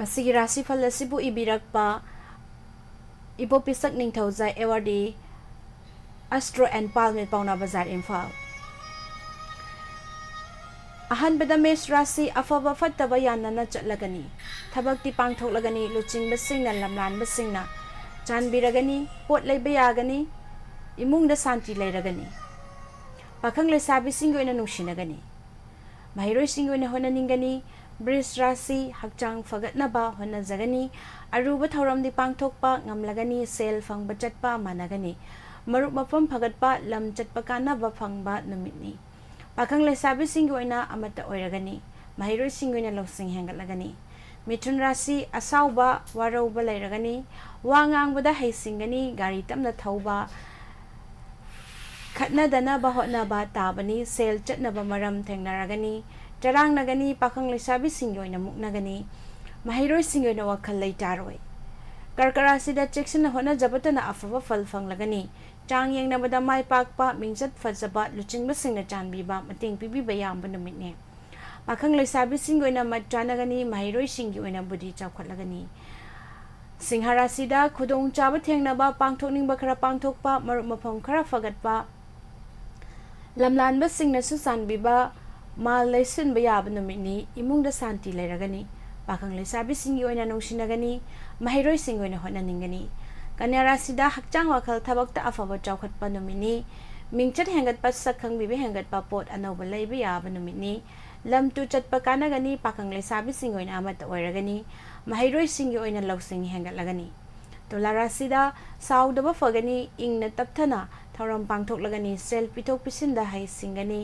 Asigi राशिफल असिबु इबिरकपा इपोपिसक निंगथौजा एवार्डी अस्ट्रो एंड पाल में पाउना बाजार इम्फाल ꯑꯍꯥꯟꯕꯗ ꯃꯦꯁ ꯔꯥꯁꯤ ꯑꯐꯕ ꯐꯠꯇꯕ ꯌꯥꯟꯅꯅ ꯆꯠꯂꯒꯅꯤ ꯊꯕꯛꯇꯤ ꯄꯥꯡꯊꯣꯛꯂꯒꯅꯤ ꯂꯨꯆꯤꯡꯕꯁꯤꯡꯅ ꯂꯝꯂꯥꯟꯕꯁꯤꯡꯅ ꯆꯥꯟꯕꯤꯔꯒꯅꯤ ꯄꯣꯠ ꯂꯩꯕ ꯌꯥꯒꯅꯤ ꯏꯃꯨꯡꯗ ꯁꯥꯟꯇꯤ ꯂꯩꯔꯒꯅꯤ ꯄꯥꯈꯪ ꯂꯩꯁꯥꯕꯤꯁꯤꯡꯒꯤ ꯑꯣꯏꯅ ꯅꯨꯡꯁꯤꯅꯒꯅꯤ ꯃꯍꯩꯔꯣꯏꯁꯤꯡꯒꯤ ꯑꯣꯏꯅ ꯍꯣꯠꯅꯅꯤꯡꯒꯅꯤ ꯕ꯭ꯔꯤꯖ ꯔꯥꯁꯤ ꯍꯛꯆꯥꯡ ꯐꯒꯠꯅꯕ ꯍꯣꯠꯅꯖꯒꯅꯤ ꯑꯔꯨꯕ ꯊꯧꯔꯝꯗꯤ ꯄꯥꯡꯊꯣꯛꯄ ꯉꯝꯂꯒꯅꯤ ꯁꯦꯜ ꯐꯪꯕ ꯆꯠꯄ ꯃꯥꯟꯅꯒꯅꯤ ꯃꯔꯨꯞ ꯃꯄꯥꯡ ꯐꯒꯠꯄ ꯂꯝ ꯆꯠꯄ ꯀꯥꯟꯅꯕ ꯐꯪꯕ ꯅꯨꯃꯤꯠꯅꯤ ꯄꯥꯈꯪ ꯂꯩꯁꯥꯕꯤꯁꯤꯡꯒꯤ ꯑꯣꯏꯅ ꯑꯃꯠꯇ ꯑꯣꯏꯔꯒꯅꯤ ꯃꯍꯩꯔꯣꯏꯁꯤꯡꯒꯤ ꯑꯣꯏꯅ ꯂꯧꯁꯤꯡ ꯍꯦꯟꯒꯠꯂꯒꯅꯤ ꯃꯤꯊꯨꯟ ꯔꯥꯁꯤ ꯑꯁꯥꯎꯕ ꯋꯥꯔꯧꯕ ꯂꯩꯔꯒꯅꯤ ꯋꯥ ꯉꯥꯡꯕꯗ ꯍꯩꯁꯤꯡꯒꯅꯤ ꯒꯥꯔꯤ ꯇꯞꯅ ꯊꯧꯕ ꯈꯠꯅꯗꯅꯕ ꯍꯣꯠꯅꯕ ꯇꯥꯕꯅꯤ ꯁꯦꯜ ꯆꯠꯅꯕ ꯃꯔꯝ ꯊꯦꯡꯅꯔꯒꯅꯤ ꯆꯔꯥꯡꯅꯒꯅꯤ ꯄꯥꯈꯪ ꯂꯩꯁꯥꯕꯤꯁꯤꯡꯒꯤ ꯑꯣꯏꯅ ꯃꯨꯛꯅꯒꯅꯤ ꯃꯍꯩꯔꯣꯏꯁꯤꯡꯒꯤ ꯑꯣꯏꯅ ꯋꯥꯈꯜ ꯂꯩꯇꯥꯔꯣꯏ ꯀꯔꯀ ꯔꯥꯁꯤꯗ ꯆꯦꯛꯁꯤꯟꯅ ꯍꯣꯠꯅꯖꯕꯇꯅ ꯑꯐꯕ ꯐꯜ ꯐꯪꯂꯒꯅꯤ ꯆꯥꯡ ꯌꯦꯡꯅꯕꯗ ꯃꯥꯏ ꯄꯥꯛꯄ ꯃꯤꯡꯆꯠ ꯐꯖꯕ ꯂꯨꯆꯤꯡꯕꯁꯤꯡꯅ ꯆꯥꯟꯕꯤꯕ ꯃꯇꯦꯡ ꯄꯤꯕꯤꯕ ꯌꯥꯝꯕ ꯅꯨꯃꯤꯠꯅꯤ ꯄꯥꯈꯪ ꯂꯩꯁꯥꯕꯤꯁꯤꯡꯒꯤ ꯑꯣꯏꯅ ꯃꯠ ꯆꯥꯅꯒꯅꯤ ꯃꯍꯩꯔꯣꯏꯁꯤꯡꯒꯤ ꯑꯣꯏꯅ ꯕꯨꯗꯤ ꯆꯥꯎꯈꯠꯂꯒꯅꯤ ꯁꯤꯡꯍ ꯔꯥꯁꯤꯗ ꯈꯨꯗꯣꯡꯆꯥꯕ ꯊꯦꯡꯅꯕ ꯄꯥꯡꯊꯣꯛꯅꯤꯡꯕ ꯈꯔ ꯄꯥꯡꯊꯣꯛꯄ ꯃꯔꯨꯞ ꯃꯄꯥꯡ ꯈꯔ ꯐꯒꯠꯄ ꯂꯝꯂꯥꯟꯕꯁꯤꯡꯅꯁꯨ ꯆꯥꯟꯕꯤꯕ ꯃꯥꯜ ꯂꯩꯁꯤꯟꯕ ꯌꯥꯕ ꯅꯨꯃꯤꯠꯅꯤ ꯏꯃꯨꯡꯗ ꯁꯥꯟꯇꯤ ꯂꯩꯔꯒꯅꯤ ꯄꯥꯈꯪ ꯂꯩꯁꯥꯕꯤꯁꯤꯡꯒꯤ ꯑꯣꯏꯅ ꯅꯨꯡꯁꯤꯅꯒꯅꯤ ꯃꯍꯩꯔꯣꯏꯁꯤꯡꯒꯤ ꯑꯣꯏꯅ ꯍꯣꯠꯅꯅꯤꯡꯒꯅꯤ ꯀꯟꯌꯥ ꯔꯥꯁꯤꯗ ꯍꯛꯆꯥꯡ ꯋꯥꯈꯜ ꯊꯕꯛꯇ ꯑꯐꯕ ꯆꯥꯎꯈꯠꯄ ꯅꯨꯃꯤꯠꯅꯤ ꯃꯤꯡꯆꯠ ꯍꯦꯟꯒꯠꯄ ꯁꯛ ꯈꯪꯕꯤꯕ ꯍꯦꯟꯒꯠꯄ ꯄꯣꯠ ꯑꯅꯧꯕ ꯂꯩꯕ ꯌꯥꯕ ꯅꯨꯃꯤꯠꯅꯤ ꯂꯝ ꯇꯨ ꯆꯠꯄ ꯀꯥꯟꯅꯒꯅꯤ ꯄꯥꯈꯪ ꯂꯩꯁꯥꯕꯤꯁꯤꯡꯒꯤ ꯑꯣꯏꯅ ꯑꯃꯠꯇ ꯑꯣꯏꯔꯒꯅꯤ ꯃꯍꯩꯔꯣꯏꯁꯤꯡꯒꯤ ꯑꯣꯏꯅ ꯂꯧꯁꯤꯡ ꯍꯦꯟꯒꯠꯂꯒꯅꯤ ꯇꯨꯂꯥ ꯔꯥꯁꯤꯗ ꯁꯥꯎꯗꯕ ꯐꯒꯅꯤ ꯏꯪꯅ ꯇꯞꯊꯅ ꯊꯧꯔꯝ ꯄꯥꯡꯊꯣꯛꯂꯒꯅꯤ ꯁꯦꯜ ꯄꯤꯊꯣꯛ ꯄꯤꯁꯤꯟꯗ ꯍꯩꯁꯤꯡꯒꯅꯤ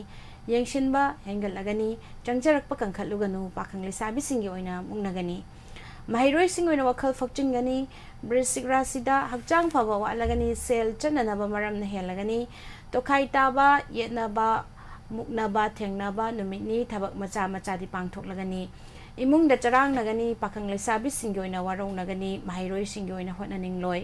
ꯌꯦꯡꯁꯤꯟꯕ ꯍꯦꯟꯒꯠꯂꯒꯅꯤ ꯆꯪꯖꯔꯛꯄ ꯀꯟꯈꯠꯂꯨꯒꯅꯨ ꯄꯥꯈꯪ ꯂꯩꯁꯥꯕꯤꯁꯤꯡꯒꯤ ꯑꯣꯏꯅ ꯃꯨꯛꯅꯒꯅꯤ ꯃꯍꯩꯔꯣꯏꯁꯤꯡ ꯑꯣꯏꯅ ꯋꯥꯈꯜ ꯐꯛꯆꯤꯟꯒꯅꯤ ꯕ꯭ꯔꯤꯁꯤꯛ ꯔꯥꯁꯤꯗ ꯍꯛꯆꯥꯡ ꯐꯕ ꯋꯥꯠꯂꯒꯅꯤ ꯁꯦල් ꯆꯠꯅꯅꯕ ꯃꯔꯝꯅ ꯍꯦꯜꯂꯒꯅꯤ ꯇꯣꯈꯥꯏ ꯇꯥꯕ ꯌꯦꯠꯅꯕ ꯃꯨꯛꯅꯕ ꯊꯦꯡꯅꯕ ꯅꯨꯃꯤꯠꯅꯤ ꯊꯕꯛ ꯃꯆꯥ ꯃꯆꯥꯗꯤ ꯄꯥꯡꯊꯣꯛꯂꯒꯅꯤ ꯏꯃꯨꯡꯗ ꯆꯔꯥꯡꯅꯒꯅꯤ ꯄꯥꯈꯪ ꯂꯩꯁꯥꯕꯤꯁꯤꯡꯒꯤ ꯑꯣꯏꯅ ꯋꯥꯔꯧꯅꯒꯅꯤ ꯃꯍꯩꯔꯣꯏꯁꯤꯡꯒꯤ ꯑꯣꯏꯅ ꯍꯣꯠꯅꯅꯤꯡꯂꯣꯏ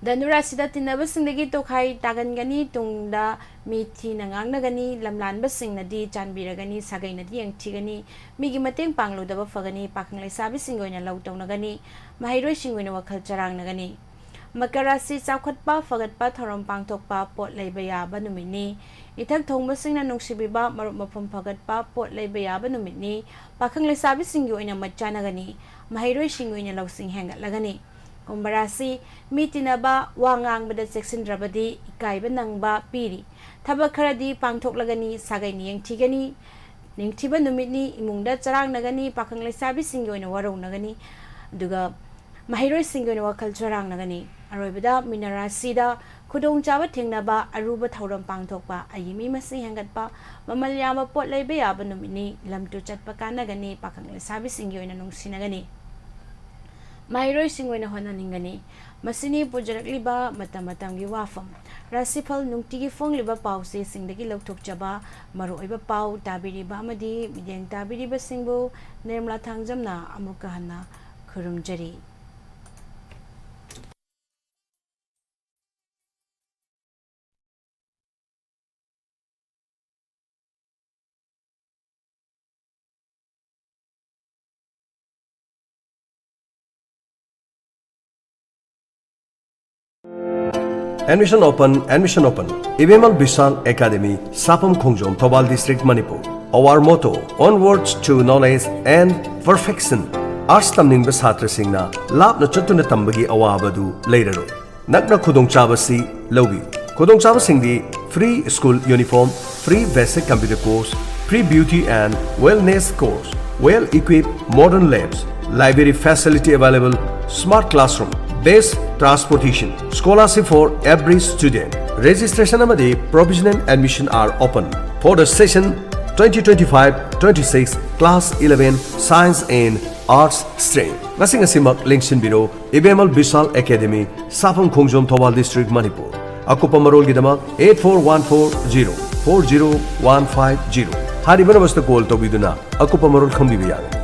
ꯙꯅꯨ ꯔꯥꯁꯤꯗ ꯇꯤꯟꯅꯕꯁꯤꯡꯗꯒꯤ ꯇꯣꯈꯥꯏ ꯇꯥꯒꯟꯒꯅꯤ ꯇꯨꯡꯗ ꯃꯤ ꯊꯤꯅ ꯉꯥꯡꯅꯒꯅꯤ ꯂꯝꯂꯥꯟꯕꯁꯤꯡꯅꯗꯤ ꯆꯥꯟꯕꯤꯔꯒꯅꯤ ꯁꯥꯒꯩꯅꯗꯤ ꯌꯦꯡꯊꯤꯒꯅꯤ ꯃꯤꯒꯤ ꯃꯇꯦꯡ ꯄꯥꯡꯂꯨꯗꯕ ꯐꯒꯅꯤ ꯄꯥꯈꯪ ꯂꯩꯁꯥꯕꯤꯁꯤꯡꯒꯤ ꯑꯣꯏna ꯂꯧ ꯇꯧꯅꯒani ꯃꯍꯩꯔꯣꯏꯁꯤꯡꯒꯤ ꯑꯣꯏna ꯋꯥꯈꯜ ꯆꯔꯥꯡꯅꯒani ꯃꯀꯔ ꯔꯥꯁꯤ ꯆꯥꯎꯈꯠꯄ ꯐꯒꯠꯄ ꯊꯧꯔꯝ ꯄꯥꯡꯊꯣꯛꯄ ꯄꯣꯠ ꯂꯩꯕ ꯌꯥꯕ ꯅꯨꯃꯤꯠꯅꯤ ꯏꯊꯛ ꯊꯣꯡꯕꯁꯤꯡꯅ ꯅꯨꯡꯁꯤꯕꯤꯕ ꯃꯔꯨꯞ ꯃꯐꯝ ꯐꯒꯠꯄ ꯄꯣꯠ ꯂꯩꯕ ꯌꯥꯕ ꯅꯨꯃꯤꯠꯅꯤ ꯄꯥꯈꯪ ꯂꯩꯁꯥꯕꯤꯁꯤꯡꯒꯤ ꯑꯣꯏna ꯃꯠ ꯆꯥꯅꯒani ꯃꯍꯩꯔꯣꯏꯁꯤꯡꯒꯤ ꯑꯣꯏna ꯂꯧꯁꯤꯡ ꯍꯦꯟꯒꯠꯂꯒani ꯀꯨꯝꯚ ꯔꯥꯁꯤ ꯃꯤ ꯇꯤꯟꯅꯕ ꯋꯥ ꯉꯥꯡꯕꯗ ꯆꯦꯛꯁꯤꯟꯗ꯭ꯔꯕꯗꯤ ꯏꯀꯥꯏꯕ ꯅꯪꯕ ꯄꯤꯔꯤ ꯊꯕꯛ ꯈꯔꯗꯤ ꯄꯥꯡꯊꯣꯛꯂꯒani ꯁꯥꯒꯩꯅ ꯌꯦꯡꯊꯤꯒani ꯅꯤꯡꯊꯤꯕ ꯅꯨꯃꯤꯠꯅꯤ ꯏꯃꯨꯡꯗ ꯆꯔꯥꯡꯅꯒani ꯄꯥꯈꯪ ꯂꯩꯁꯥꯕꯤꯁꯤꯡꯒꯤ ꯑꯣꯏna ꯋꯥꯔꯧꯅꯒani ꯑꯗꯨꯒ ꯃꯍꯩꯔꯣꯏꯁꯤꯡꯒꯤ ꯑꯣꯏna ꯋꯥꯈꯜ ꯆꯔꯥꯡꯅꯒani ꯑꯔꯣꯏꯕꯗ ꯃꯤꯅ ꯔꯥꯁꯤꯗ ꯈꯨꯗꯣꯡꯆꯥꯕ ꯊꯦꯡꯅꯕ ꯑꯔꯨꯕ ꯊꯧꯔꯝ ꯄꯥꯡꯊꯣꯛꯄ ꯑꯩꯒꯤ ꯃꯤ ꯃꯁꯤꯡ ꯍꯦꯟꯒꯠꯄ ꯃꯃꯜ ꯌꯥꯝꯕ ꯄꯣꯠ ꯂꯩꯕ ꯌꯥꯕ ꯅꯨꯃꯤꯠꯅꯤ ꯂꯝꯇꯨ ꯆꯠꯄ ꯀꯥꯟꯅꯒani ꯄꯥꯈꯪ ꯂꯩꯁꯥꯕꯤꯁꯤꯡꯒꯤ ꯑꯣꯏna ꯅꯨꯡꯁꯤꯅꯒani ꯃꯍꯩꯔꯣꯏꯁꯤꯡ ꯑꯣꯏꯅ ꯍꯣꯠꯅꯅꯤꯡꯒꯅꯤ ꯃꯁꯤꯅꯤ ꯄꯨꯖꯔꯛꯂꯤꯕ ꯃꯇꯝ ꯃꯇꯝꯒꯤ ꯋꯥꯐꯝ ꯔꯥꯁꯤꯐꯜ ꯅꯨꯡꯇꯤꯒꯤ ꯐꯣꯡꯂꯤꯕ ꯄꯥꯎꯆꯦꯁꯤꯡꯗꯒꯤ ꯂꯧꯊꯣꯛꯆꯕ ꯃꯔꯨꯑꯣꯏꯕ ꯄꯥꯎ ꯇꯥꯕꯤꯔꯤꯕ ꯑꯃꯗꯤ ꯃꯤꯠꯌꯦꯡ ꯇꯥꯕꯤꯔꯤꯕꯁꯤꯡꯕꯨ ꯅꯤꯔꯃꯂꯥ ꯊꯥꯡꯖꯝꯅ ꯑꯃꯨꯛꯀ ꯍꯟꯅ ꯈꯨꯔꯨꯝꯖꯔꯤ Admission open. Ibemal Bisal Academy, Sapam Khongjom, Thobal District, Manipur. Our motto, onwards to knowledge and perfection. Arts tamning basatra singna, lab na chatuna tambagi awabadu later. Nakna Kudong Chabasi, Lobi. Kudong Chabasingdi, free school uniform, free basic computer course, free beauty and wellness course, well equipped modern labs, library facility available, smart classroom. Best transportation, scholarship for every student. Registration amadi provisional admission are open for the session 2025-26 class 11 science and arts stream. Ngasing asimak linkshin biro Ibemal Bisal Academy, Sapam Khongjom Thobal District, Manipur. Akupa marol gidama 84140 Hari banabasta call to biduna akupa marol khambi biyaga.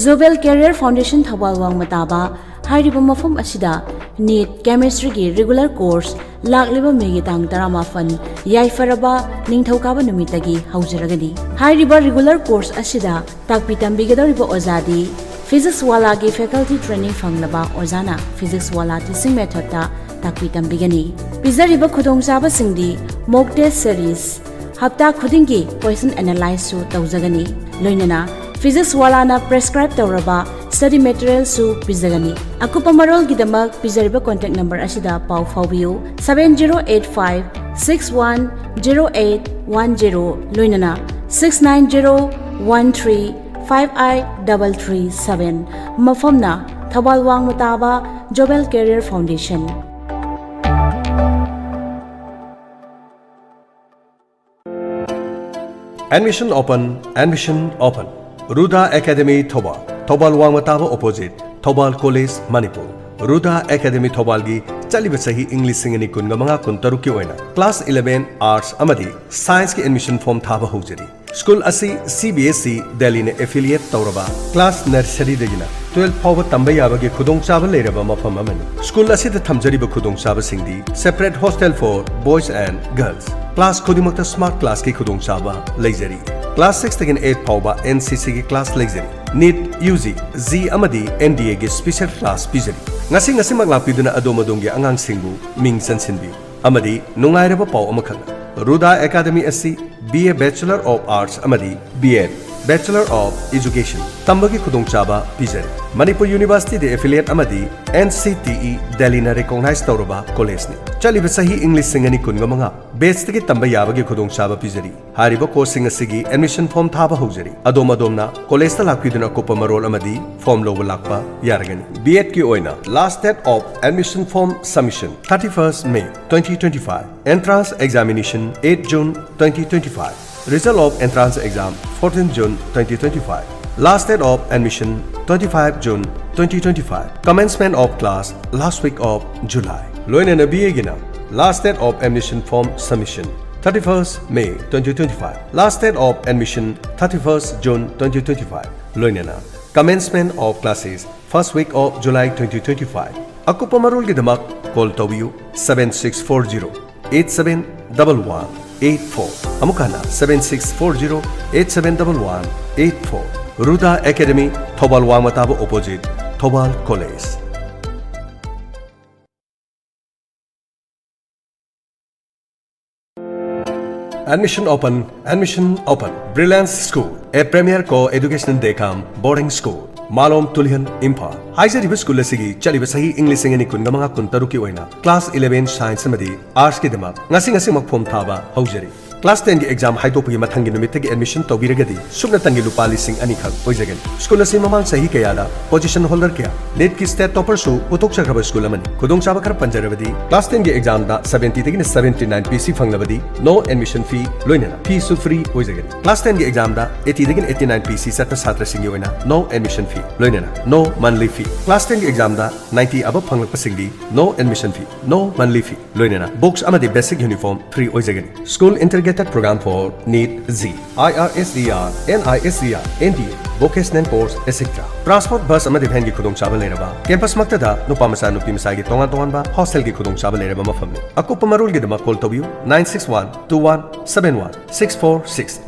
Zobel Career Foundation Thawal Wang Mataba, Hariba Mafum Asida, NEET Chemistry ki regular course, Lakliba Megitang Tarama Fan, Yai Faraba, Ningthokaba Numitagi, Hausiragadi. Hariba regular course Asida, Takpitam Bigadariba Ozadi, Physics Wala ki faculty training Fanglaba Ozana, Physics Wala teaching method ta, takpi tambigani. Pizariba khudongchaba singdi mock test series hafta khudingi question analyze su tawjagani. Loinana physics wala na prescribe tawraba study material su pizagani. Akupa marol gidamak pizariba contact number asida pau phawbiu 7085 610810 loinana 6901358337 mafamna Thawal Wang Mataba Jobel Career Foundation. Admission open, admission open. Ruda Academy Thobal, Thobal Wang Mataba opposite, Thobal College, Manipur. Ruda Academy Thobal gi chaliba sahi English singani kunga mga kuntaru ki oina. Class 11 Arts amadi Science ki admission form thaba hojari. School asi CBSE Delhi ne affiliate tauraba. Class nursery dagina 12 fawba tambay yabagi khudong chaba leiraba mafam amani. School asi da thamjariba khudong chaba singdi separate hostel for boys and girls. Class khudimakta smart class ki khudong chaba leijari. Class 6 tagin 8 fawba NCC ki class leijari. NEET UG Z amadi NDA ki special class pijari. Ngasi maglapiduna adomadonggi angang singbu ming sansinbi. Amadi nungairaba paw amakhanga. Ruda Academy SC BA Bachelor of Arts amadi BEd Bachelor of Education Tambagi khudongchaba pijari. Manipur University de affiliate amadi NCTE Delhi na recognized tawraba college ni. Chaliba sahi English singani kunga manga batch tagi tamba yabagi khudongchaba pijari. Hariba course asigi admission form thaba hojari. Adom college ta lakpiduna kopa marol amadi form loba lakpa yaragani. BEd ki oina last date of admission form submission 31st May 2025. Entrance examination 8 June 2025. Result of entrance exam 14 June 2025. Last date of admission 25 June 2025. Commencement of class last week of July. Loina na BA gina. Last date of admission form submission 31st May 2025. Last date of admission 31st June 2025. Loina na. Commencement of classes first week of July 2025. Ako pamarol gidamak call tawiyo 7640 871184. Amukana 7640-871184. Ruda Academy, Thobal Wang Mataba opposite, Thobal College. Admission open, admission open. Brilliance School, a premier co-educational daycamp boarding school. Malom Tulihan Imphal. Haizariba school asigi chaliba sahi English singani kunga mga kuntaru ki oina. Class 11 Science amadi Arts ki damak ngasi magphom thaba hojari. Class 10 ki exam haidopagi mathangi numittagi admission tawbiragadi sugna tangi lupa lising ani khak oijagan. School asi mamang sahi kayada position holder kya NET ki state topper su utok chakraba school amani. Khudong chaba khar panjarabadi class 10 ki exam da 70 tagi 79 PC phanglabadi no admission fee loinana fee su free oijagan. Class 10 ki exam da 80 tagi 89 PC satra satra singi oina no admission fee loinana no monthly fee. Class 10 ki exam da 90 above phanglakpa singdi no admission fee no monthly fee loinana books amadi basic uniform free oijagan. School integrated program for NEET Z, IRSER, NISER, NDA, vocational course, etc. Transport bus amadi van ki khudong chaba leiraba. Campus maktada nupa masa nupi masa ki tongan ba hostel ki khudong chaba leiraba mafamni. Ako pamarul gi dama call tawiyo 961 21 71 646.